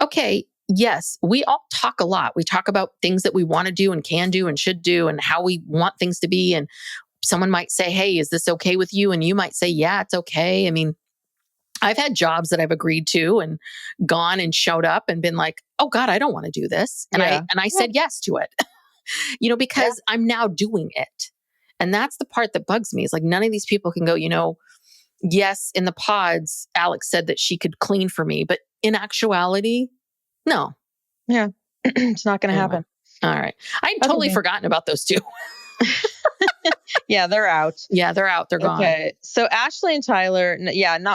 okay, yes, we all talk a lot. We talk about things that we want to do and can do and should do and how we want things to be. And someone might say, hey, is this okay with you? And you might say, yeah, it's okay. I mean, I've had jobs that I've agreed to and gone and showed up and been like, oh God, I don't want to do this. And I said yes to it, because I'm now doing it. And that's the part that bugs me, is like, none of these people can go, yes, in the pods, Alex said that she could clean for me, but in actuality, no. Yeah. It's not going to happen. All right. I'd totally forgotten about those two. Yeah, they're out. Yeah, they're out. They're gone. Okay. So Ashley and Tyler,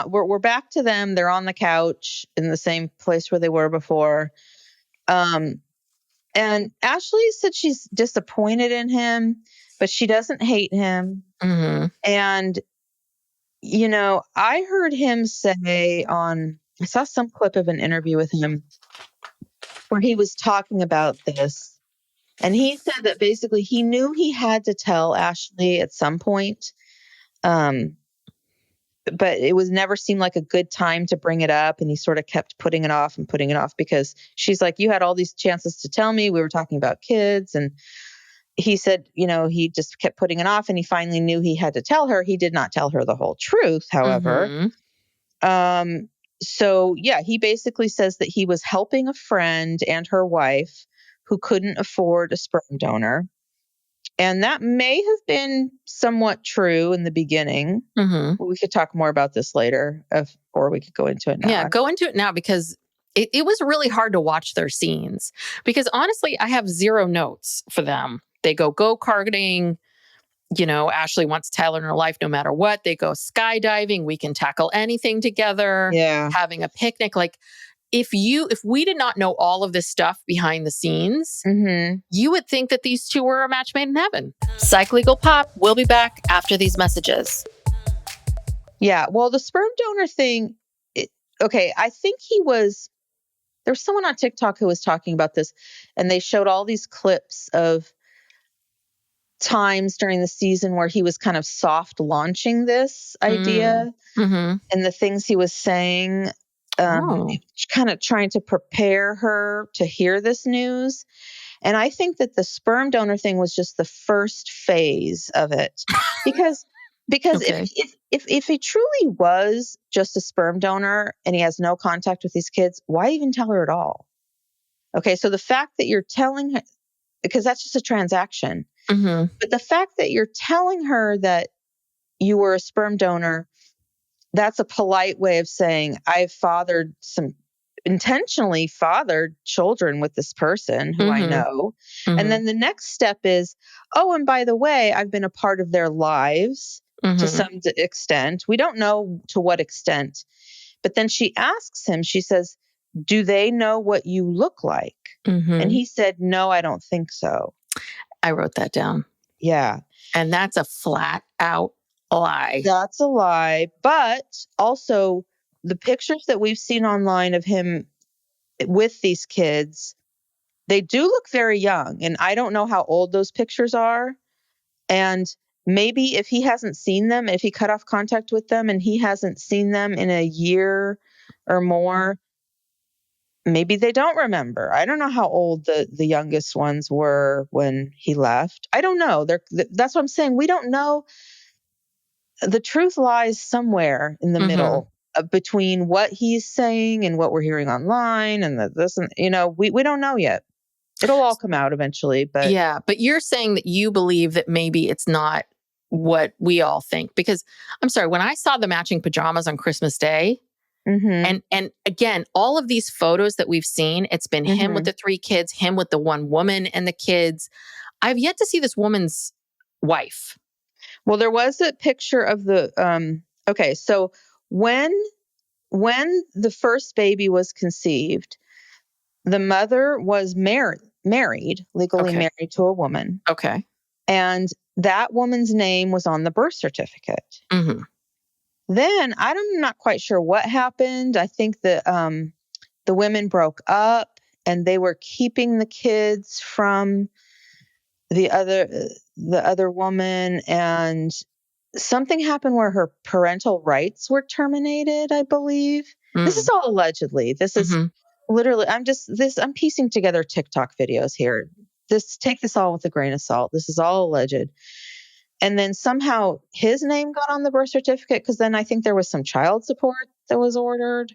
we're back to them. They're on the couch in the same place where they were before. And Ashley said she's disappointed in him, but she doesn't hate him. Mm-hmm. And, I heard him say I saw some clip of an interview with him where he was talking about this. And he said that basically he knew he had to tell Ashley at some point, but it was never seemed like a good time to bring it up. And he sort of kept putting it off because she's like, you had all these chances to tell me. We were talking about kids. And he said, he just kept putting it off, and he finally knew he had to tell her. He did not tell her the whole truth, however. Mm-hmm. So yeah, he basically says that he was helping a friend and her wife who couldn't afford a sperm donor. And that may have been somewhat true in the beginning. Mm-hmm. We could talk more about this later, or we could go into it now. Yeah, go into it now, because it was really hard to watch their scenes. Because honestly, I have 0 notes for them. They go go-karting. Ashley wants Tyler in her life no matter what. They go skydiving. We can tackle anything together. Yeah. Having a picnic. Like, if we did not know all of this stuff behind the scenes, you would think that these two were a match made in heaven. Psych Legal Pop. We'll be back after these messages. Yeah. Well, the sperm donor thing. I think there was someone on TikTok who was talking about this, and they showed all these clips of times during the season where he was kind of soft launching this idea and the things he was saying. Kind of trying to prepare her to hear this news. And I think that the sperm donor thing was just the first phase of it. Because okay. if he truly was just a sperm donor and he has no contact with these kids, why even tell her at all? Okay, so the fact that you're telling her, because that's just a transaction. Mm-hmm. But the fact that you're telling her that you were a sperm donor, that's a polite way of saying, I've fathered some intentionally fathered children with this person who I know. And then the next step is, oh, and by the way, I've been a part of their lives to some extent. We don't know to what extent. But then she asks him, she says, do they know what you look like? And he said, no, I don't think so. I wrote that down. Yeah. And that's a flat out lie. That's a lie. But also the pictures that we've seen online of him with these kids, they do look very young. And I don't know how old those pictures are. And maybe if he hasn't seen them, if he cut off contact with them and he hasn't seen them in a year or more, maybe they don't remember. I don't know how old the youngest ones were when he left. I don't know. That's what I'm saying. We don't know. The truth lies somewhere in the middle between what he's saying and what we're hearing online and this, and we don't know yet. It'll all come out eventually, but yeah. But you're saying that you believe that maybe it's not what we all think, because I'm sorry, when I saw the matching pajamas on Christmas Day, and again, all of these photos that we've seen, it's been him with the 3 kids, him with the 1 woman and the kids. I've yet to see this woman's wife. Well, there was a picture of the, okay, so when the first baby was conceived, the mother was married, legally married to a woman. Okay. And that woman's name was on the birth certificate. Then I'm not quite sure what happened. I think that the women broke up and they were keeping the kids from the other woman, and something happened where her parental rights were terminated, I believe. This is all allegedly. This is literally, I'm piecing together TikTok videos here. Take this all with a grain of salt. This is all alleged. And then somehow his name got on the birth certificate, because then I think there was some child support that was ordered.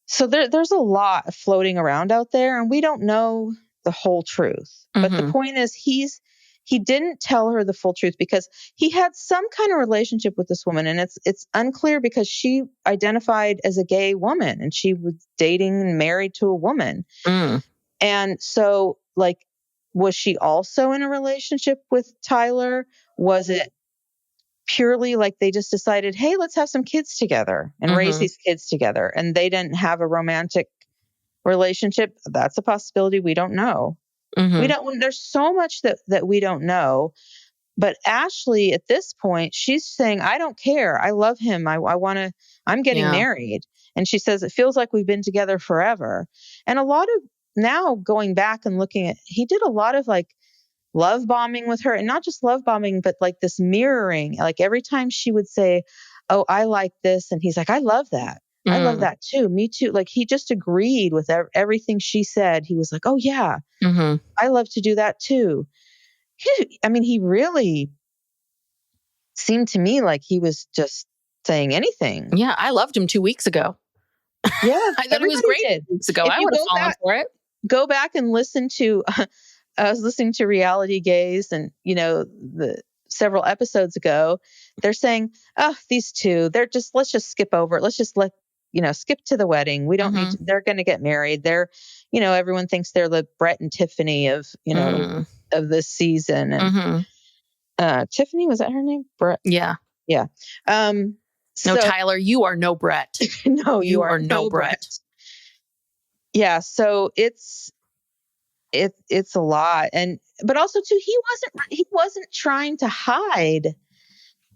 So there's a lot floating around out there, and we don't know the whole truth. But the point is, he didn't tell her the full truth because he had some kind of relationship with this woman, and it's unclear because she identified as a gay woman and she was dating and married to a woman. And so, like, was she also in a relationship with Tyler? Was it purely like they just decided, hey, let's have some kids together and raise these kids together, and they didn't have a romantic relationship? That's a possibility. We don't know. We don't. There's so much that we don't know. But Ashley, at this point, she's saying, I don't care. I love him. I'm getting married. And she says, it feels like we've been together forever. And a lot of, now going back and looking at, he did a lot of like love bombing with her, and not just love bombing, but like this mirroring. Like every time she would say, oh, I like this. And he's like, I love that. I love that too. Me too. Like he just agreed with everything she said. He was like, oh yeah, I love to do that too. He really seemed to me like he was just saying anything. Yeah, I loved him 2 weeks ago. Yeah, I thought it was great 2 weeks ago. I would have fallen for it. Go back and listen to, I was listening to Reality Gaze, and the several episodes ago, they're saying, oh, these two, let's just skip over it. Let's just skip to the wedding. We don't need to, they're going to get married. They're, everyone thinks they're the Brett and Tiffany of, of this season. And Tiffany, was that her name? Brett? Yeah. Yeah. No, Tyler, you are no Brett. No, you are no Brett. Yeah. So it's a lot. But also too, he wasn't trying to hide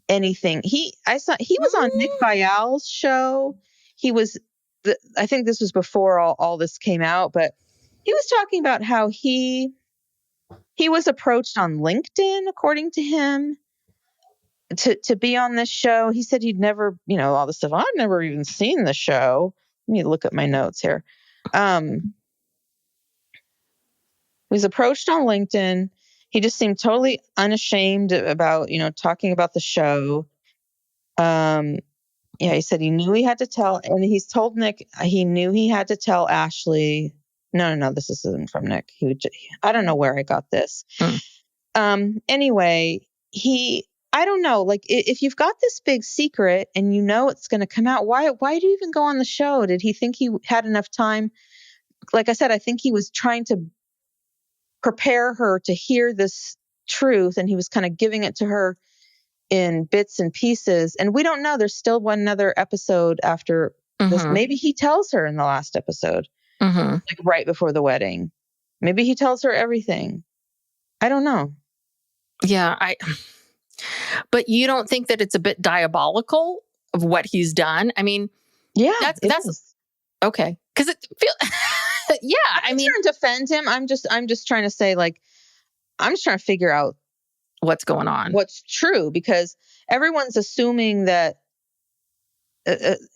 anything. He was on Nick Viall's show. I think this was before all this came out, but he was talking about how he was approached on LinkedIn, according to him, to be on this show. He said he'd never, all this stuff. I've never even seen the show. Let me look at my notes here. He was approached on LinkedIn. He just seemed totally unashamed about, talking about the show. Yeah, he said he knew he had to tell, and he's told Nick he knew he had to tell Ashley. No, this isn't from Nick. I don't know where I got this. Anyway, I I don't know. Like, if you've got this big secret and you know it's going to come out, why do you even go on the show? Did he think he had enough time? Like I said, I think he was trying to prepare her to hear this truth, and he was kind of giving it to her in bits and pieces. And we don't know. There's still one other episode after this. Maybe he tells her in the last episode, like right before the wedding. Maybe he tells her everything. I don't know. Yeah, but you don't think that it's a bit diabolical of what he's done? I mean, yeah, that's okay. Because it feels, yeah. I'm trying to defend him. I'm just trying to say, like, I'm just trying to figure out what's going on, what's true, because everyone's assuming that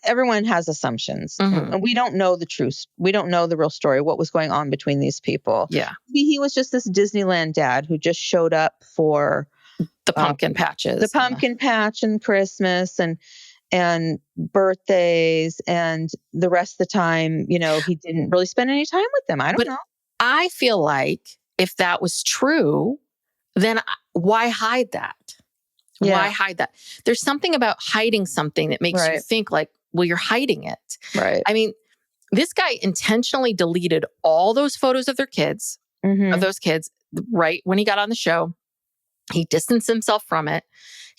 everyone has assumptions, and we don't know the truth. We don't know the real story, what was going on between these people. Yeah, he was just this Disneyland dad who just showed up for the pumpkin patches, the pumpkin patch, and Christmas and birthdays, and the rest of the time, he didn't really spend any time with them. I don't know. I feel like if that was true, then why hide that? Yeah. Why hide that? There's something about hiding something that makes you think like, well, you're hiding it. Right. I mean, this guy intentionally deleted all those photos of their kids, of those kids, right when he got on the show. He distanced himself from it.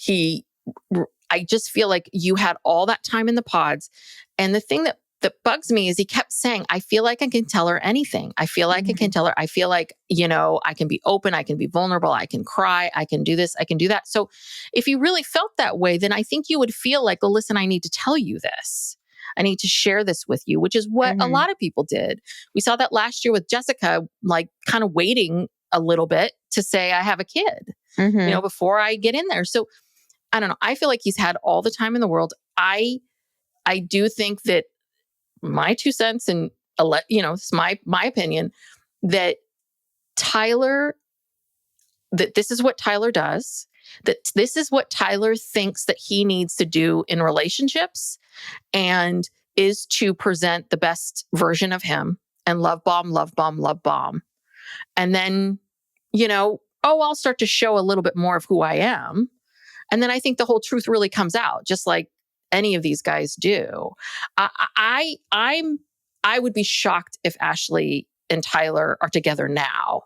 I just feel like you had all that time in the pods. And the thing that bugs me is he kept saying, I feel like I can tell her anything. I feel like I can tell her. I feel like, I can be open. I can be vulnerable. I can cry. I can do this. I can do that. So if you really felt that way, then I think you would feel like, well, listen, I need to tell you this. I need to share this with you, which is what a lot of people did. We saw that last year with Jessica, like kind of waiting a little bit to say, I have a kid, before I get in there. So I don't know. I feel like he's had all the time in the world. I do think that my 2 cents, and it's my opinion, that this is what Tyler does, that this is what Tyler thinks that he needs to do in relationships, and is to present the best version of him and love bomb. And then, I'll start to show a little bit more of who I am. And then I think the whole truth really comes out, just like any of these guys do. I would be shocked if Ashley and Tyler are together now.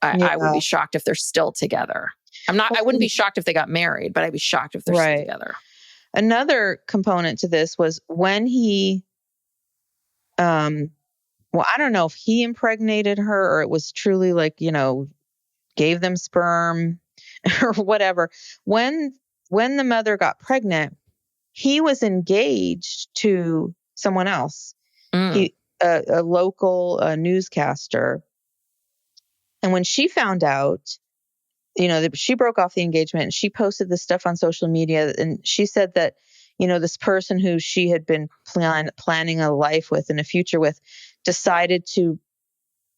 I would be shocked if they're still together. I wouldn't be shocked if they got married, but I'd be shocked if they're still together. Another component to this was when he, I don't know if he impregnated her or it was truly like, gave them sperm or whatever. When the mother got pregnant, he was engaged to someone else, a local newscaster. And when she found out, she broke off the engagement and she posted this stuff on social media. And she said that, this person who she had been planning a life with and a future with decided to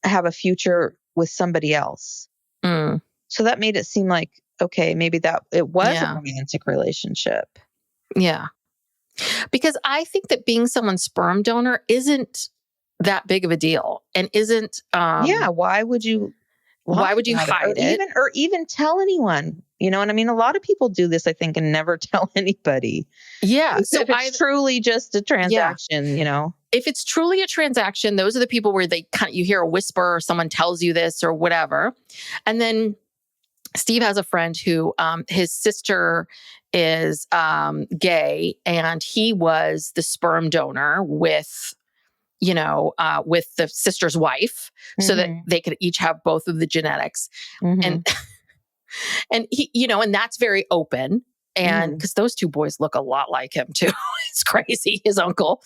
have a future with somebody else. So that made it seem like, okay, maybe that it was a romantic relationship. Yeah. Because I think that being someone's sperm donor isn't that big of a deal, and isn't why would you hide it? Or even tell anyone? You know what I mean? A lot of people do this, I think, and never tell anybody. Yeah. So if it's truly just a transaction, If it's truly a transaction, those are the people where you hear a whisper or someone tells you this or whatever. And then Steve has a friend who his sister is gay, and he was the sperm donor with the sister's wife, so that they could each have both of the genetics. And he, and that's very open. And because those two boys look a lot like him too. It's crazy, his uncle.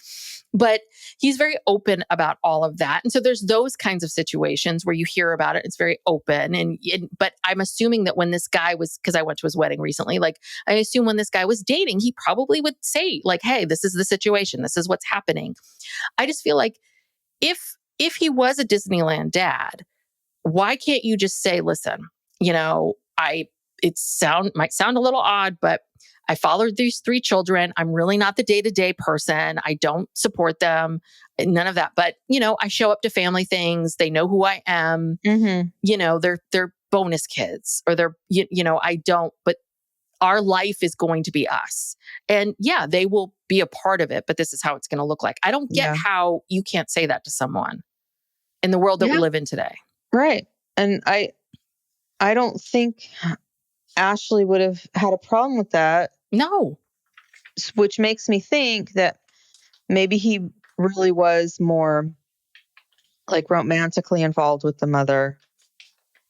But he's very open about all of that. And so there's those kinds of situations where you hear about it. It's very open. But I'm assuming that when this guy was, because I went to his wedding recently, like I assume when this guy was dating, he probably would say like, hey, this is the situation. This is what's happening. I just feel like if he was a Disneyland dad, why can't you just say, listen, might sound a little odd, but I fathered these 3 children. I'm really not the day-to-day person. I don't support them. None of that. But, I show up to family things. They know who I am. They're bonus kids, or they're, I don't, but our life is going to be us. And yeah, they will be a part of it, but this is how it's going to look like. I don't get how you can't say that to someone in the world that we live in today. Right. And I don't think Ashley would have had a problem with that. No. Which makes me think that maybe he really was more like romantically involved with the mother,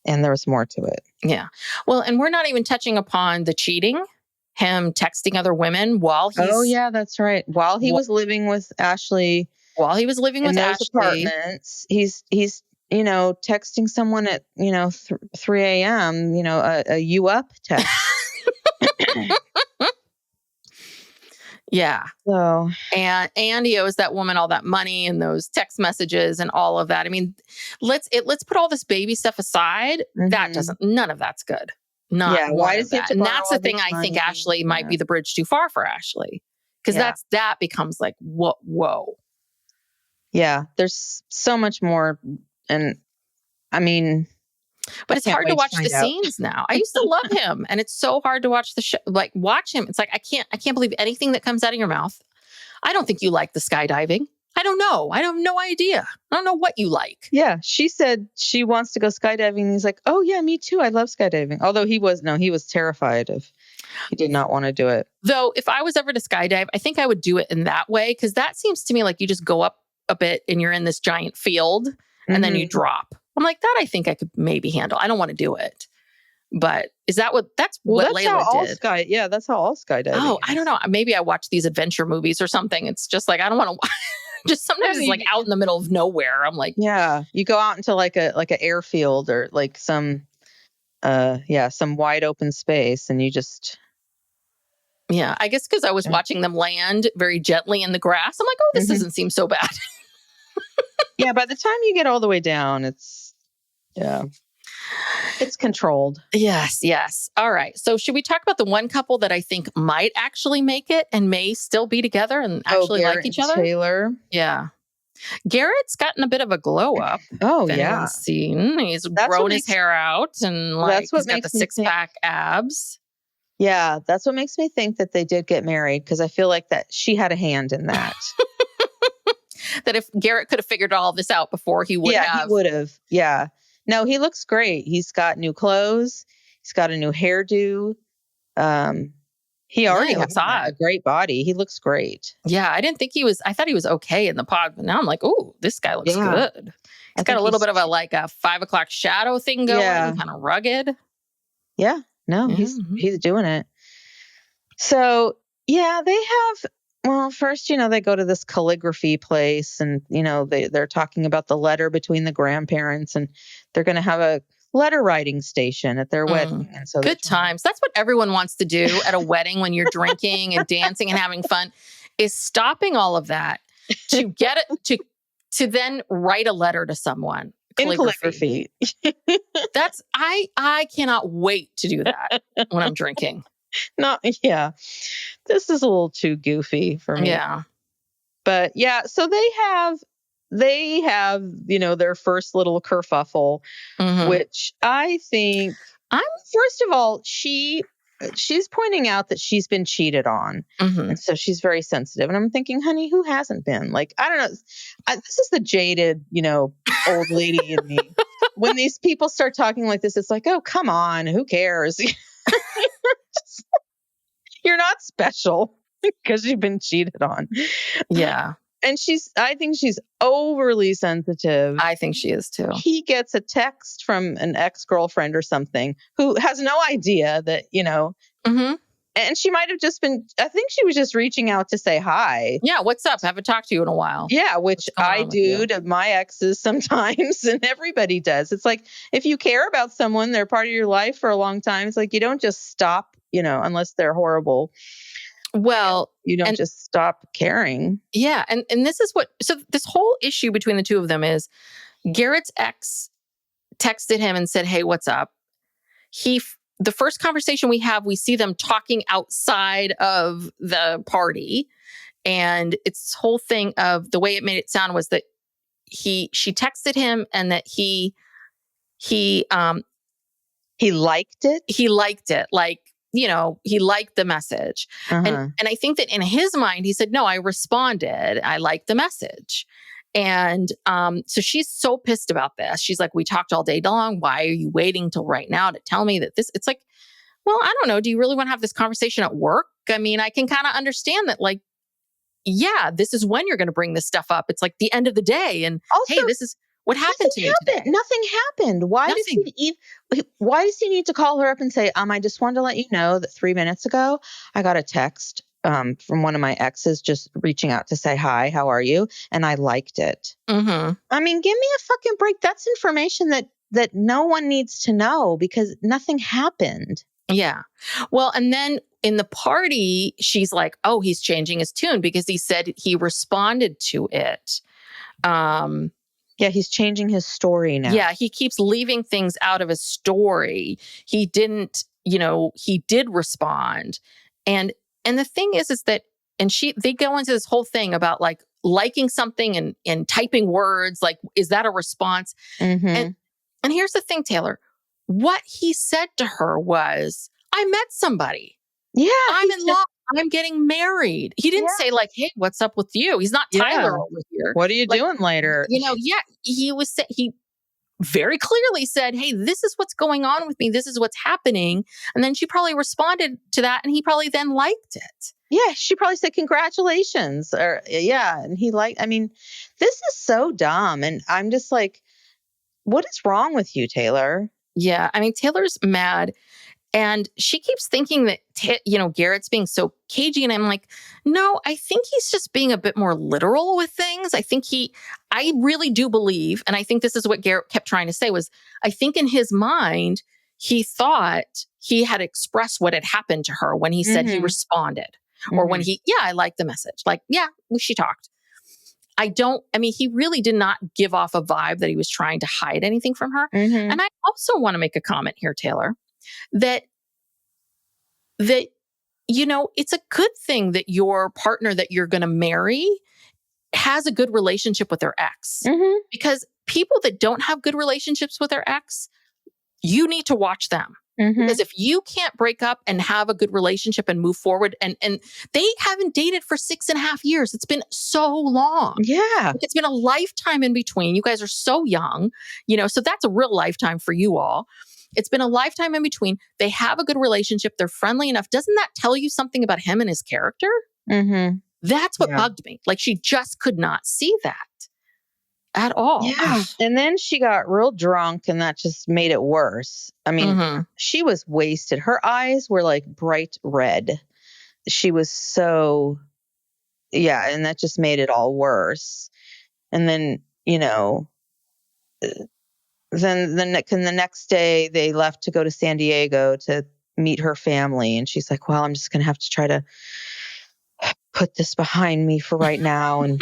and there was more to it. Yeah. Well, and we're not even touching upon the cheating, him texting other women while he's... Oh, yeah, that's right. While he was living with Ashley. While he was living with those apartments, he's texting someone at, 3 a.m., a you up text. Yeah. So, and he owes that woman all that money and those text messages and all of that. I mean, let's put all this baby stuff aside. None of that's good. Why does that? And that's the thing. I think Ashley might be the bridge too far for Ashley, because that becomes like, whoa. Yeah, there's so much more, and I mean, but it's hard to watch the scenes now. I used to love him, and it's so hard to watch the show. Like, watch him. It's like, I can't believe anything that comes out of your mouth. I don't think you like the skydiving. I don't know. I have no idea. I don't know what you like. Yeah, she said she wants to go skydiving. And he's like, oh yeah, me too. I love skydiving. Although he was terrified of. He did not want to do it. Though, if I was ever to skydive, I think I would do it in that way, because that seems to me like you just go up a bit and you're in this giant field and then you drop. I'm like, that I think I could maybe handle. I don't want to do it. But is that what Layla did? That's how all skydiving is. I don't know. Maybe I watch these adventure movies or something. It's just like, I don't want to just sometimes it's like out in the middle of nowhere. I'm like, yeah, you go out into like an airfield or like some wide open space, and you just. Yeah, I guess because I was watching them land very gently in the grass. I'm like, oh, this doesn't seem so bad. Yeah, by the time you get all the way down, it's controlled. Yes. All right. So should we talk about the one couple that I think might actually make it and may still be together and actually like each other? Taylor. Yeah. Garrett's gotten a bit of a glow up. Oh, yeah. Seen. He's grown his hair out, and like he's got the 6-pack abs. Yeah, that's what makes me think that they did get married, because I feel like that she had a hand in that. That if Garrett could have figured all this out before, he would have. Yeah, he would have. Yeah. No, he looks great. He's got new clothes. He's got a new hairdo. He already has a great body. He looks great. Yeah, I didn't think he was. I thought he was okay in the pod, but now I'm like, oh, this guy looks good. He's got a little bit of a 5 o'clock shadow thing going, kind of rugged. Yeah. No, he's doing it. So, yeah, they have, well, first, they go to this calligraphy place, and, they're talking about the letter between the grandparents, and they're going to have a letter writing station at their wedding. And so good times. That's what everyone wants to do at a wedding when you're drinking and dancing and having fun, is stopping all of that to get it to then write a letter to someone. Calligraphy. That's I cannot wait to do that when I'm drinking. This is a little too goofy for me. Yeah. But yeah, so they have their first little kerfuffle, which I think first of all, she's pointing out that she's been cheated on. And so she's very sensitive. And I'm thinking, honey, who hasn't been? Like, I don't know. This is the jaded, old lady in me. When these people start talking like this, it's like, oh, come on. Who cares? You're not special because you've been cheated on. Yeah. And I think she's overly sensitive. I think she is too. He gets a text from an ex-girlfriend or something who has no idea that, and she might have just been, I think she was just reaching out to say hi. Yeah. What's up? Haven't talked to you in a while. Yeah. Which I do to my exes sometimes, and everybody does. It's like, if you care about someone, they're part of your life for a long time. It's like, you don't just stop, unless they're horrible. Well, you don't just stop caring. Yeah. And this is so this whole issue between the two of them is Garrett's ex texted him and said, hey, what's up? The first conversation we have, we see them talking outside of the party. And it's this whole thing of the way it made it sound was that she texted him and that he He liked it? He liked it. Like, he liked the message. And I think that in his mind, he said, no, I responded. I liked the message. And so she's so pissed about this. She's like, we talked all day long. Why are you waiting till right now to tell me that this? It's like, well, I don't know. Do you really want to have this conversation at work? I mean, I can kind of understand that, like, yeah, this is when you're going to bring this stuff up. It's like the end of the day. And also, hey, this is what happened to me today. Nothing happened. Why does he need to call her up and say, I just wanted to let you know that 3 minutes ago, I got a text from one of my exes just reaching out to say, hi, how are you? And I liked it. Mm-hmm. I mean, give me a fucking break. That's information that no one needs to know because nothing happened. Yeah. Well, and then in the party, she's like, oh, he's changing his tune because he said he responded to it. Yeah, he's changing his story now. Yeah, he keeps leaving things out of his story. He didn't, he did respond. And the thing is that, and they go into this whole thing about like liking something and typing words, like, is that a response? Mm-hmm. And here's the thing, Taylor. What he said to her was, I met somebody. Yeah. I'm in love. I'm getting married. He didn't say like, hey, what's up with you? He's not Tyler over here. What are you doing later? He very clearly said, hey, this is what's going on with me. This is what's happening. And then she probably responded to that and he probably then liked it. Yeah. She probably said, congratulations. Or and he this is so dumb. And I'm just like, what is wrong with you, Taylor? Yeah. I mean, Taylor's mad. And she keeps thinking that, Garrett's being so cagey. And I'm like, no, I think he's just being a bit more literal with things. I really do believe, and I think this is what Garrett kept trying to say was, I think in his mind, he thought he had expressed what had happened to her when he said he responded. Or when I like the message. Like, she talked. He really did not give off a vibe that he was trying to hide anything from her. Mm-hmm. And I also want to make a comment here, Taylor, that it's a good thing that your partner that you're going to marry has a good relationship with their ex. Mm-hmm. Because people that don't have good relationships with their ex, you need to watch them. Mm-hmm. Because if you can't break up and have a good relationship and move forward, and they haven't dated for 6.5 years. It's been so long. Yeah. It's been a lifetime in between. You guys are so young, so that's a real lifetime for you all. It's been a lifetime in between. They have a good relationship. They're friendly enough. Doesn't that tell you something about him and his character? Mm-hmm. That's what bugged me. Like, she just could not see that at all. Yeah. And then she got real drunk and that just made it worse. I mean, she was wasted. Her eyes were like bright red. She was so, and that just made it all worse. And then, then the next day they left to go to San Diego to meet her family. And she's like, well, I'm just going to have to try to put this behind me for right now. And,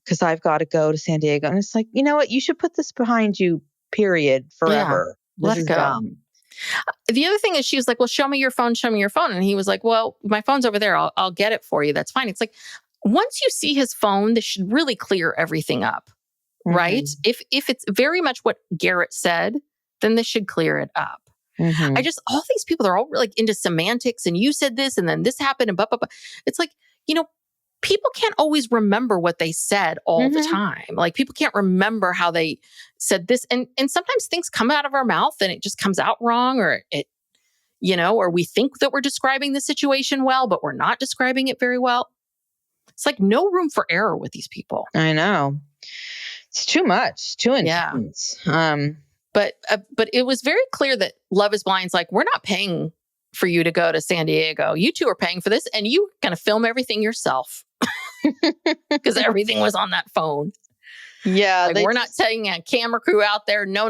because I've got to go to San Diego. And it's like, you know what? You should put this behind you, period, forever. Yeah, let it go. Dumb. The other thing is she was like, well, show me your phone. And he was like, well, my phone's over there. I'll get it for you. That's fine. It's like, once you see his phone, this should really clear everything up. Right? If it's very much what Garrett said, then this should clear it up. Mm-hmm. All these people, they're all like into semantics and you said this and then this happened and blah, blah, blah. It's like, people can't always remember what they said all the time. Like, people can't remember how they said this. And sometimes things come out of our mouth and it just comes out wrong, or or we think that we're describing the situation well, but we're not describing it very well. It's like no room for error with these people. I know. It's too much, too intense. Yeah. But it was very clear that Love is Blind's like, we're not paying for you to go to San Diego. You two are paying for this, and you kind of film everything yourself because everything was on that phone. Yeah, like, we're not taking a camera crew out there. No.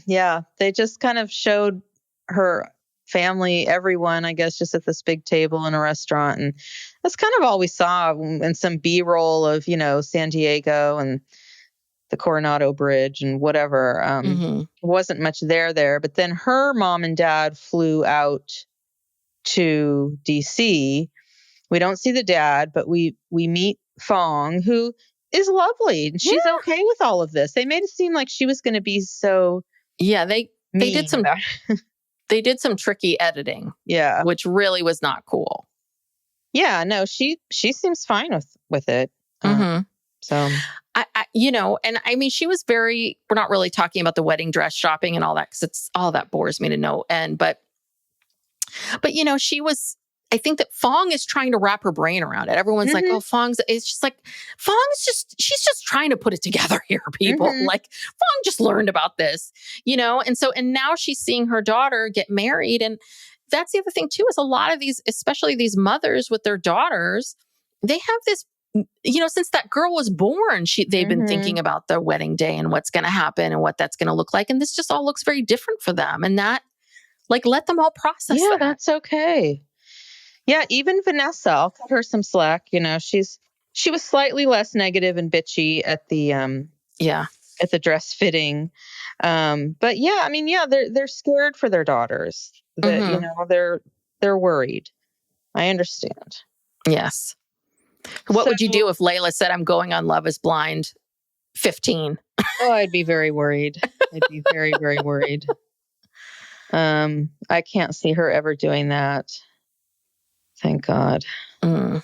Yeah, they just kind of showed her family, everyone, I guess, just at this big table in a restaurant. And that's kind of all we saw, in some B-roll of, San Diego and the Coronado Bridge and whatever. Wasn't much there. But then her mom and dad flew out to DC. We don't see the dad, but we meet Fong, who is lovely. And she's okay with all of this. They made it seem like she was going to be so... Yeah, mean about it. They did some tricky editing. Yeah. Which really was not cool. Yeah, no, she seems fine with it. So and I mean, she was we're not really talking about the wedding dress shopping and all that, because it's all that bores me to no end. But she was, I think that Fong is trying to wrap her brain around it. Everyone's like, oh, it's just like, she's just trying to put it together here, people. Like, Fong just learned about this, and now she's seeing her daughter get married. And that's the other thing too, is a lot of these, especially these mothers with their daughters, they have this, since that girl was born, they've been thinking about their wedding day and what's going to happen and what that's going to look like. And this just all looks very different for them. And that, let them all process that. That's okay. Yeah, even Vanessa, I'll cut her some slack. She was slightly less negative and bitchy at the at the dress fitting. But yeah, I mean, they're scared for their daughters. That they're worried. I understand. Yes. What would you do if Layla said, I'm going on Love is Blind 15? Oh, I'd be very worried. I'd be very, very worried. I can't see her ever doing that. Thank God. Yeah.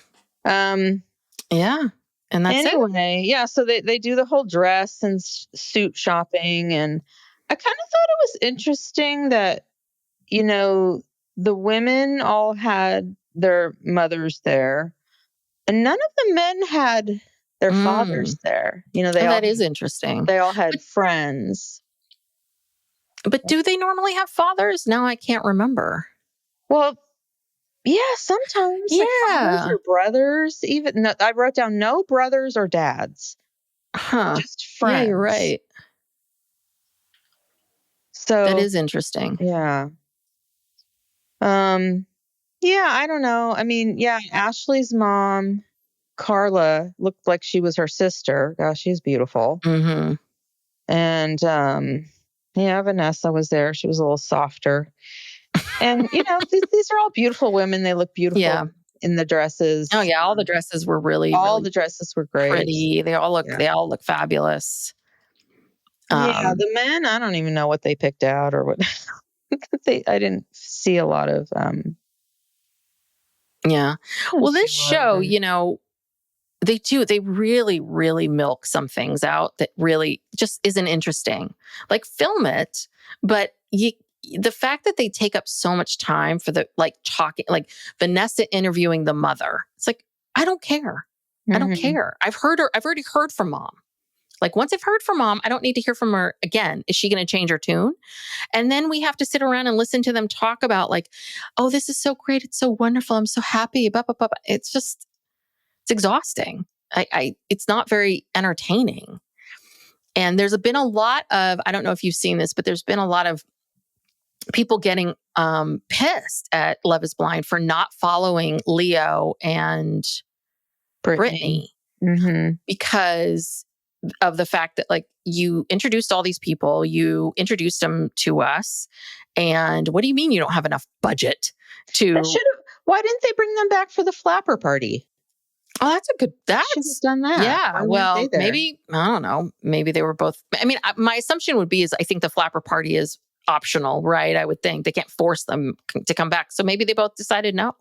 And that's anyway, yeah. So they do the whole dress and suit shopping. And I kind of thought it was interesting that, the women all had their mothers there. And none of the men had their fathers there. That is interesting. They all had friends. But do they normally have fathers? Now I can't remember. Well, yeah, sometimes. Yeah. Like fathers or brothers. Even I wrote down no brothers or dads. Just friends. Yeah, you're right. So that is interesting. Yeah. Yeah, I don't know. I mean, yeah, Ashley's mom, Carla, looked like she was her sister. Gosh, she's beautiful. And yeah, Vanessa was there. She was a little softer. And these are all beautiful women. They look beautiful in the dresses. Oh yeah, all the dresses were really the dresses were great. Pretty. They all look fabulous. Yeah, the men, I don't even know what they picked out or what I didn't see a lot of yeah. Well, this show, they really, really milk some things out that really just isn't interesting. Like, film it, but the fact that they take up so much time for the talking, like Vanessa interviewing the mother, it's like, I don't care. I don't care. I've already heard from mom. Like, once I've heard from mom, I don't need to hear from her again. Is she going to change her tune? And then we have to sit around and listen to them talk about oh, this is so great. It's so wonderful. I'm so happy. Blah, blah, blah. It's exhausting. It's not very entertaining. And there's been a lot of, I don't know if you've seen this, but there's been a lot of people getting pissed at Love is Blind for not following Leo and Brittany. Because of the fact that you introduced all these people, you introduced them to us. And what do you mean you don't have enough budget to... Why didn't they bring them back for the flapper party? Oh, should have done that. Yeah. Well, maybe, I don't know. Maybe they were both. I mean, my assumption would be I think the flapper party is optional, right? I would think they can't force them to come back. So maybe they both decided no.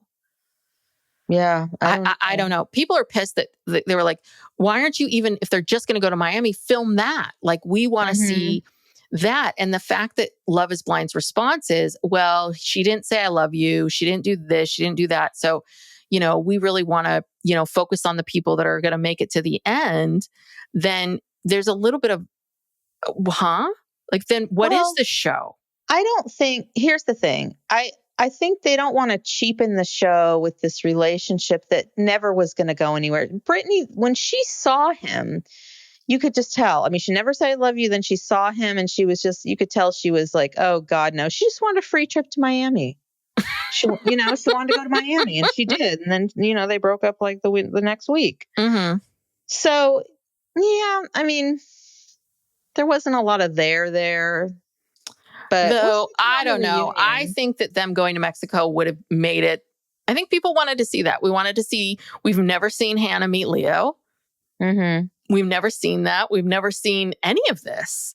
Yeah. I don't know. People are pissed that they were like, why aren't you even, if they're just going to go to Miami, film that? We want to see that. And the fact that Love is Blind's response is, well, she didn't say I love you. She didn't do this. She didn't do that. So, we really want to, focus on the people that are going to make it to the end. Then there's a little bit of, then what is the show? I don't think, here's the thing. I think they don't want to cheapen the show with this relationship that never was going to go anywhere. Brittany, when she saw him, you could just tell. I mean, she never said I love you. Then she saw him and she was just, you could tell she was like, oh God, no. She just wanted a free trip to Miami. She wanted to go to Miami and she did. And then, they broke up the next week. So yeah, I mean, there wasn't a lot of there. But though, I don't know. I think that them going to Mexico would have made it. I think people wanted to see that. We've never seen Hannah meet Leo. We've never seen that. We've never seen any of this,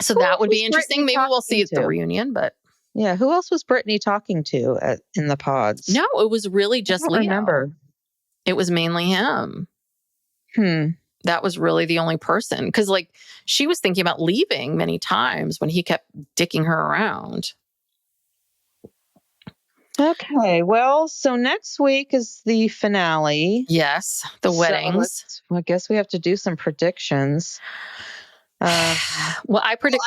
So that would be interesting. Maybe we'll see at the reunion, but. Yeah. Who else was Brittany talking to in the pods? No, it was really just Leo. Remember. It was mainly him. That was really the only person. Because, like, she was thinking about leaving many times when he kept dicking her around. Okay, well, so next week is the finale. Yes, the weddings. I guess we have to do some predictions. Well, I predict.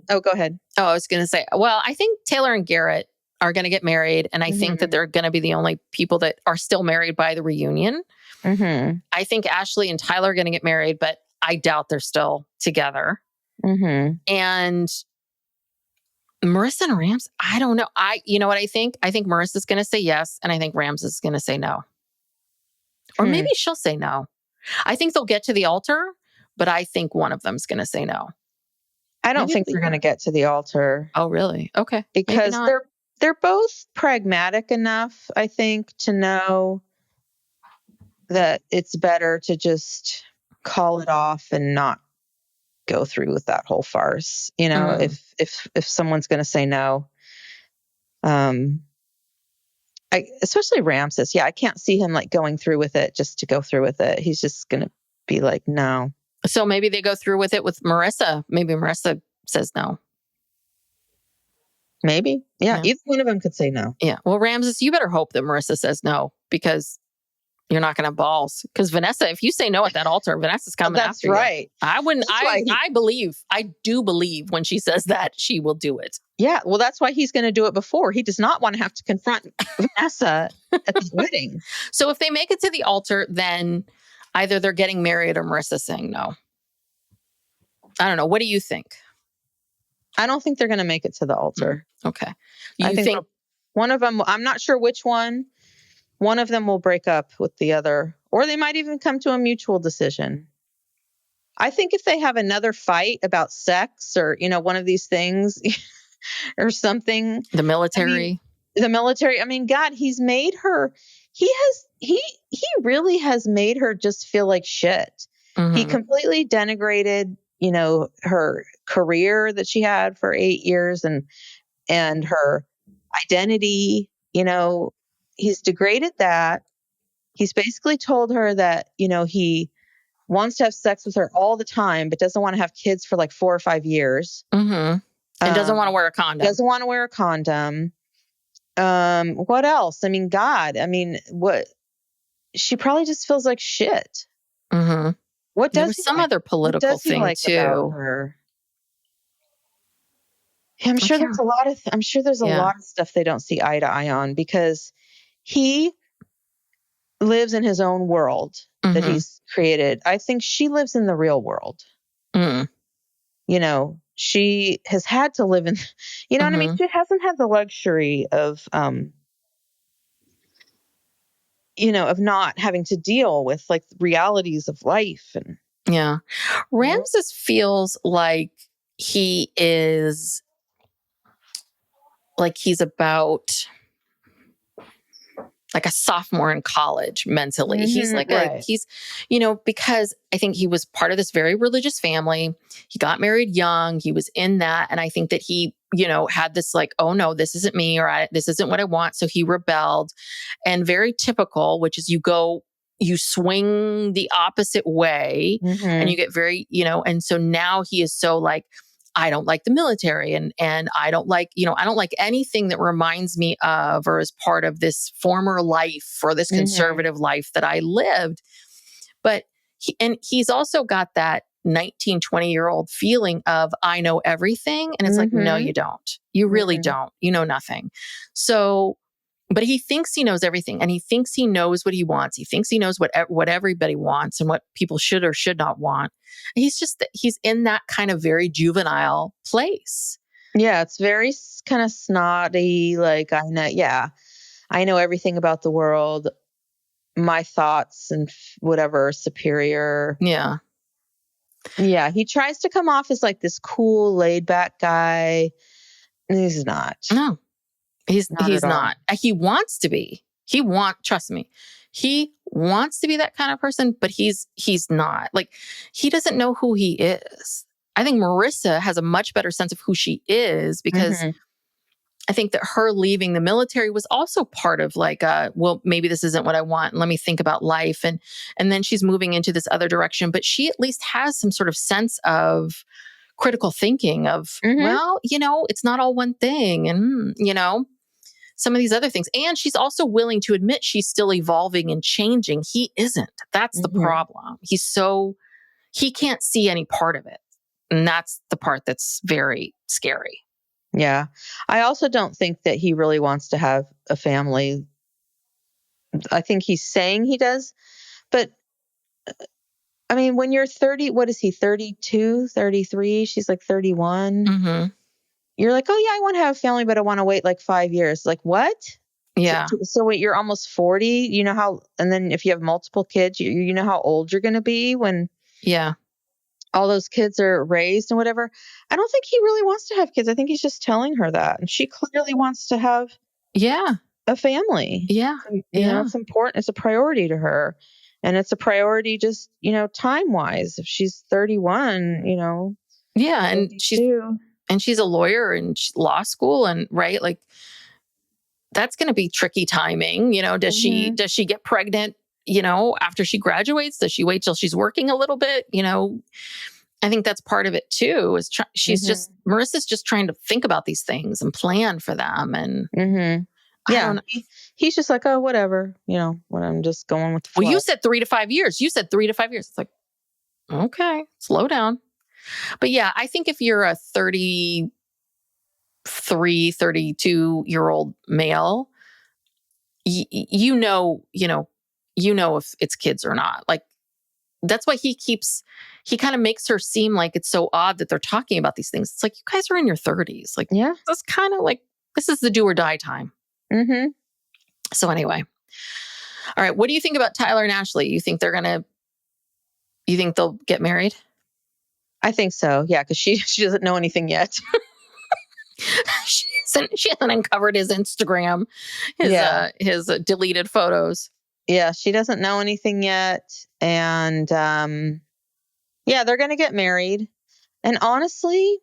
Go ahead. Oh, I was going to say, well, I think Taylor and Garrett are going to get married. And I think that they're going to be the only people that are still married by the reunion. I think Ashley and Tyler are going to get married, but I doubt they're still together. And Marissa and Rams, I don't know. You know what I think? I think Marissa's going to say yes, and I think Rams is going to say no. Or maybe she'll say no. I think they'll get to the altar, but I think one of them's going to say no. I don't think they're going to get to the altar. Oh, really? Okay. Because they're both pragmatic enough, I think, to know that it's better to just call it off and not go through with that whole farce. You know, if someone's going to say no, especially Ramses. Yeah, I can't see him like going through with it just to go through with it. He's just going to be like, no. So maybe they go through with it with Marissa. Maybe Marissa says no. Maybe. Yeah. Either one of them could say no. Yeah. Well, Ramses, you better hope that Marissa says no, because you're not going to have balls. Because Vanessa, if you say no at that altar, Vanessa's coming after you. That's right. I wouldn't. I do believe when she says that, she will do it. Yeah. Well, that's why he's going to do it before. He does not want to have to confront Vanessa at the wedding. So if they make it to the altar, then either they're getting married or Marissa's saying no. I don't know. What do you think? I don't think they're going to make it to the altar. Okay. I think one of them, I'm not sure which one. One of them will break up with the other, or they might even come to a mutual decision. I think if they have another fight about sex or, one of these things or something. The military. I mean, God, he's made her, he really has made her just feel like shit. He completely denigrated, her career that she had for 8 years and her identity, he's degraded that. He's basically told her that, he wants to have sex with her all the time, but doesn't want to have kids for like 4 or 5 years. And doesn't want to wear a condom. Doesn't want to wear a condom. What else? I mean, God, what? She probably just feels like shit. What does There's some other political thing like too? About her? Yeah, I'm sure there's a lot of stuff they don't see eye to eye on, because he lives in his own world that he's created. I think she lives in the real world. She has had to live in, what I mean? She hasn't had the luxury of, of not having to deal with like realities of life. And Ramses feels like he is like he's about like a sophomore in college mentally. He's like, he's, because I think he was part of this very religious family. He got married young. He was in that. And I think that he, had this like, oh no, this isn't me, or this isn't what I want. So he rebelled. And very typical, which is you swing the opposite way and you get very, and so now he is so like, I don't like the military and I don't like, I don't like anything that reminds me of or is part of this former life or this conservative life that I lived. But he's also got that 19, 20-year-old feeling of I know everything. And it's like, no, you don't. You really don't. You know nothing. So, but he thinks he knows everything, and he thinks he knows what he wants. He thinks he knows what everybody wants and what people should or should not want. He's in that kind of very juvenile place. Yeah, it's very kind of snotty. Like, I know everything about the world. My thoughts and whatever are superior. Yeah. Yeah, he tries to come off as like this cool, laid back guy. He's not. No. He's not. He wants to be. Trust me. He wants to be that kind of person, but he's not. Like, he doesn't know who he is. I think Marissa has a much better sense of who she is because I think that her leaving the military was also part of like, well, maybe this isn't what I want. Let me think about life. And then she's moving into this other direction, but she at least has some sort of sense of critical thinking of, well, it's not all one thing. And, some of these other things. And she's also willing to admit she's still evolving and changing. He isn't. That's the problem. He can't see any part of it. And that's the part that's very scary. Yeah. I also don't think that he really wants to have a family. I think he's saying he does. But I mean, when you're 30, what is he, 32, 33? She's like 31. You're like, oh yeah, I want to have a family, but I want to wait like 5 years. Like what? Yeah. So wait, you're almost 40. You know how, and then if you have multiple kids, you know how old you're going to be when all those kids are raised and whatever. I don't think he really wants to have kids. I think he's just telling her that. And she clearly wants to have a family. Yeah. It's important. It's a priority to her. And it's a priority just, time-wise. If she's 31, Yeah. And she's a lawyer in law school and right. Like that's going to be tricky timing. Does she get pregnant, after she graduates? Does she wait till she's working a little bit? I think that's part of it too, is Marissa's just trying to think about these things and plan for them. And he's just like, oh, whatever, when I'm just going with the flow. Well, you said 3 to 5 years. It's like, okay, slow down. But yeah, I think if you're a 33, 32-year-old male, you know if it's kids or not. Like, that's why he kind of makes her seem like it's so odd that they're talking about these things. It's like, you guys are in your 30s. Like, that's kind of like, this is the do or die time. So anyway. All right. What do you think about Tyler and Ashley? You think they'll get married? I think so. Yeah. Cause she doesn't know anything yet. She hasn't uncovered his Instagram, his deleted photos. Yeah. She doesn't know anything yet. And, they're going to get married. And honestly,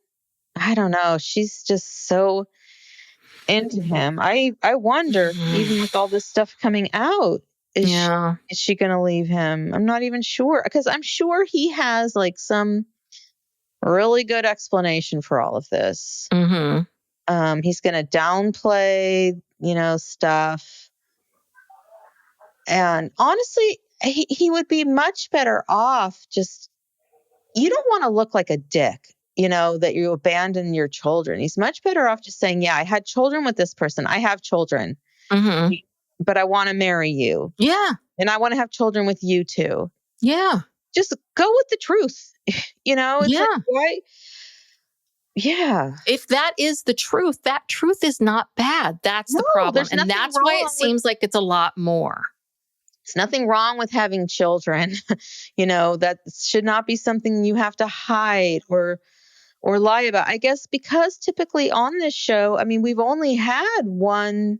I don't know. She's just so into him. I wonder, even with all this stuff coming out, is she going to leave him? I'm not even sure, because I'm sure he has like some really good explanation for all of this. He's going to downplay, stuff. And honestly, he would be much better off just, you don't want to look like a dick, that you abandon your children. He's much better off just saying, yeah, I had children with this person. I have children, but I want to marry you. Yeah. And I want to have children with you too. Yeah. Just go with the truth. It's like, why? Yeah. If that is the truth, that truth is not bad. That's the problem. And that's why it seems like it's a lot more. It's nothing wrong with having children. That should not be something you have to hide or lie about. I guess because typically on this show, I mean, we've only had one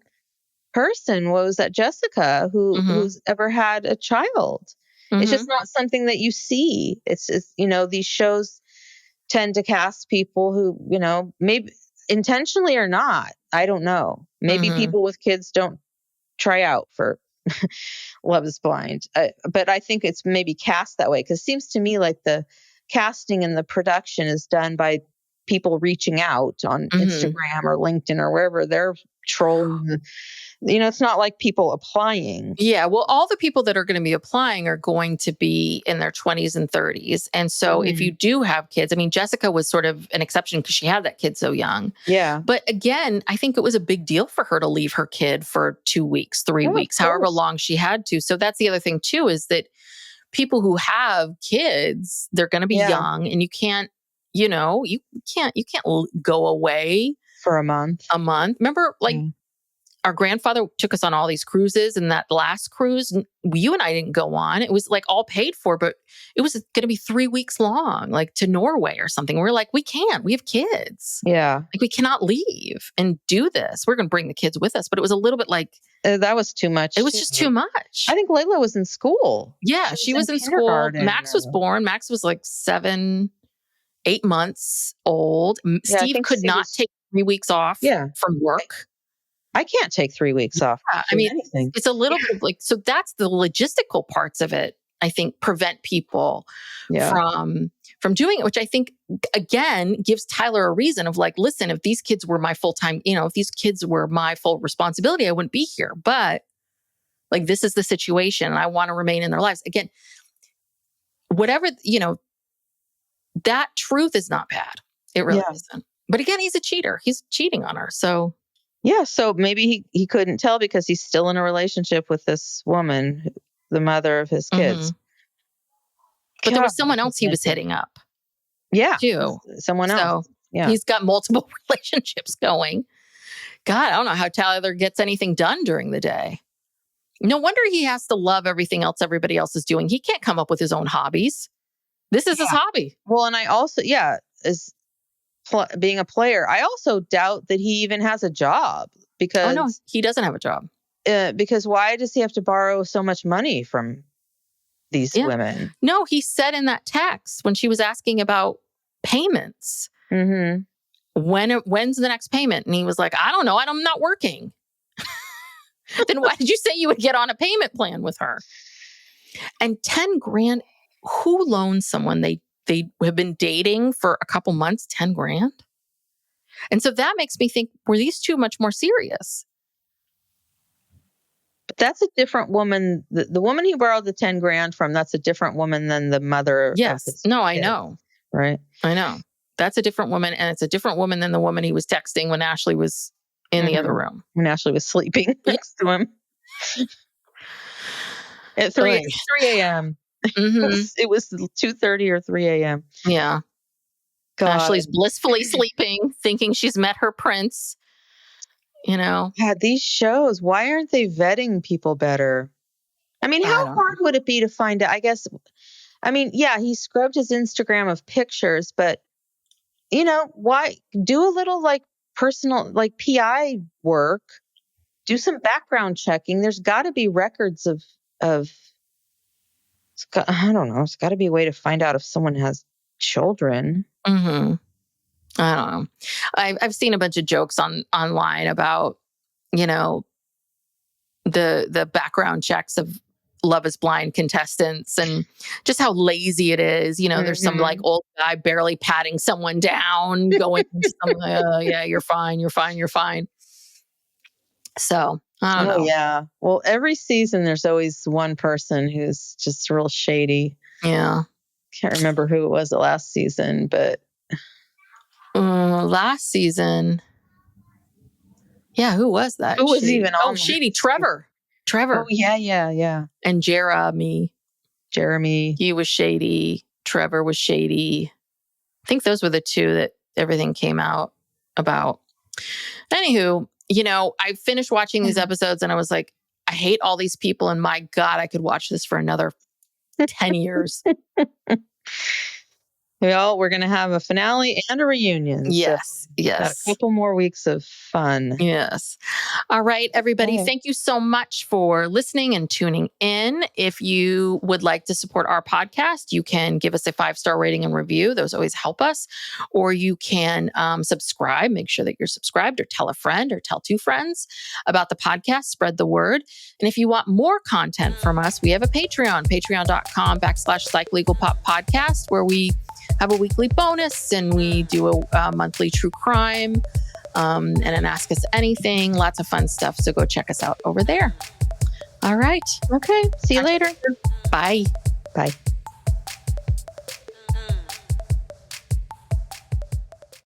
person, what was that, Jessica, who's ever had a child. It's just not something that you see. It's these shows tend to cast people who, maybe intentionally or not, I don't know. Maybe people with kids don't try out for Love is Blind. But I think it's maybe cast that way, because it seems to me like the casting and the production is done by people reaching out on Instagram or LinkedIn or wherever they're trolling. It's not like people applying. Yeah. Well, all the people that are going to be applying are going to be in their 20s and 30s. And so if you do have kids, I mean, Jessica was sort of an exception because she had that kid so young. Yeah. But again, I think it was a big deal for her to leave her kid for 2 weeks, 3 weeks, however long she had to. So that's the other thing too, is that people who have kids, they're going to be young, and you can't, you can't go away for a month. Remember, like, our grandfather took us on all these cruises, and that last cruise, you and I didn't go on. It was like all paid for, but it was going to be 3 weeks long, like to Norway or something. We're like, we can't, we have kids. Yeah. Like, we cannot leave and do this. We're going to bring the kids with us. But it was a little bit like, that was too much. It was just too much. I think Layla was in school. Yeah. She was in school. Max was born. Max was like 7. 8 months old. Steve could not take 3 weeks off from work. I can't take 3 weeks off. I mean, anything. It's a little bit of like, so that's the logistical parts of it, I think, prevent people from doing it, which I think, again, gives Tyler a reason of like, listen, if these kids were my full-time, if these kids were my full responsibility, I wouldn't be here. But like, this is the situation and I want to remain in their lives. Again, whatever, that truth is not bad. It really isn't. But again, he's a cheater. He's cheating on her. So so maybe he couldn't tell because he's still in a relationship with this woman, the mother of his kids. But there was someone else he was hitting up. Yeah. Too. Someone else. So he's got multiple relationships going. God, I don't know how Tyler gets anything done during the day. No wonder he has to love everything else everybody else is doing. He can't come up with his own hobbies. This is his hobby. Well, and I also, as being a player, I also doubt that he even has a job because... Oh, no, he doesn't have a job. Because why does he have to borrow so much money from these women? No, he said in that text when she was asking about payments, when's the next payment? And he was like, I don't know. I'm not working. Then why did you say you would get on a payment plan with her? And $10,000, who loans someone they have been dating for a couple months, $10,000? And so that makes me think, were these two much more serious? But that's a different woman. The woman he borrowed the $10,000 from, that's a different woman than the mother. Yes. No, I know. Right. I know. That's a different woman. And it's a different woman than the woman he was texting when Ashley was in the other room. When Ashley was sleeping next to him. At 3 a.m. It was 2:30 or 3 a.m. Yeah. God. Ashley's blissfully sleeping, thinking she's met her prince. God, these shows, why aren't they vetting people better? I mean, how hard would it be to find out? I guess, he scrubbed his Instagram of pictures, but, why do a little like personal, like PI work, do some background checking. There's got to be records of, I don't know, it's got to be a way to find out if someone has children. I don't know. I've seen a bunch of jokes online about, the background checks of Love is Blind contestants and just how lazy it is. There's some like old guy barely patting someone down, going, yeah, you're fine. So I don't know. Yeah. Well, every season there's always one person who's just real shady. Yeah. Can't remember who it was the last season, but last season. Yeah, who was that? Who was even on? Oh, shady Trevor. Oh, yeah. And Jeremy. He was shady. Trevor was shady. I think those were the two that everything came out about. Anywho, I finished watching these episodes and I was like, I hate all these people. And my God, I could watch this for another 10 years. Well, we're going to have a finale and a reunion. Yes. Got a couple more weeks of fun. Yes. All right, everybody. Okay. Thank you so much for listening and tuning in. If you would like to support our podcast, you can give us a 5-star rating and review. Those always help us. Or you can subscribe. Make sure that you're subscribed, or tell a friend or tell 2 friends about the podcast. Spread the word. And if you want more content from us, we have a Patreon, patreon.com/PsychLegalPop podcast, where we have a weekly bonus and we do a monthly true crime and an Ask Us Anything. Lots of fun stuff. So go check us out over there. All right. Okay. See you later. Bye. Bye.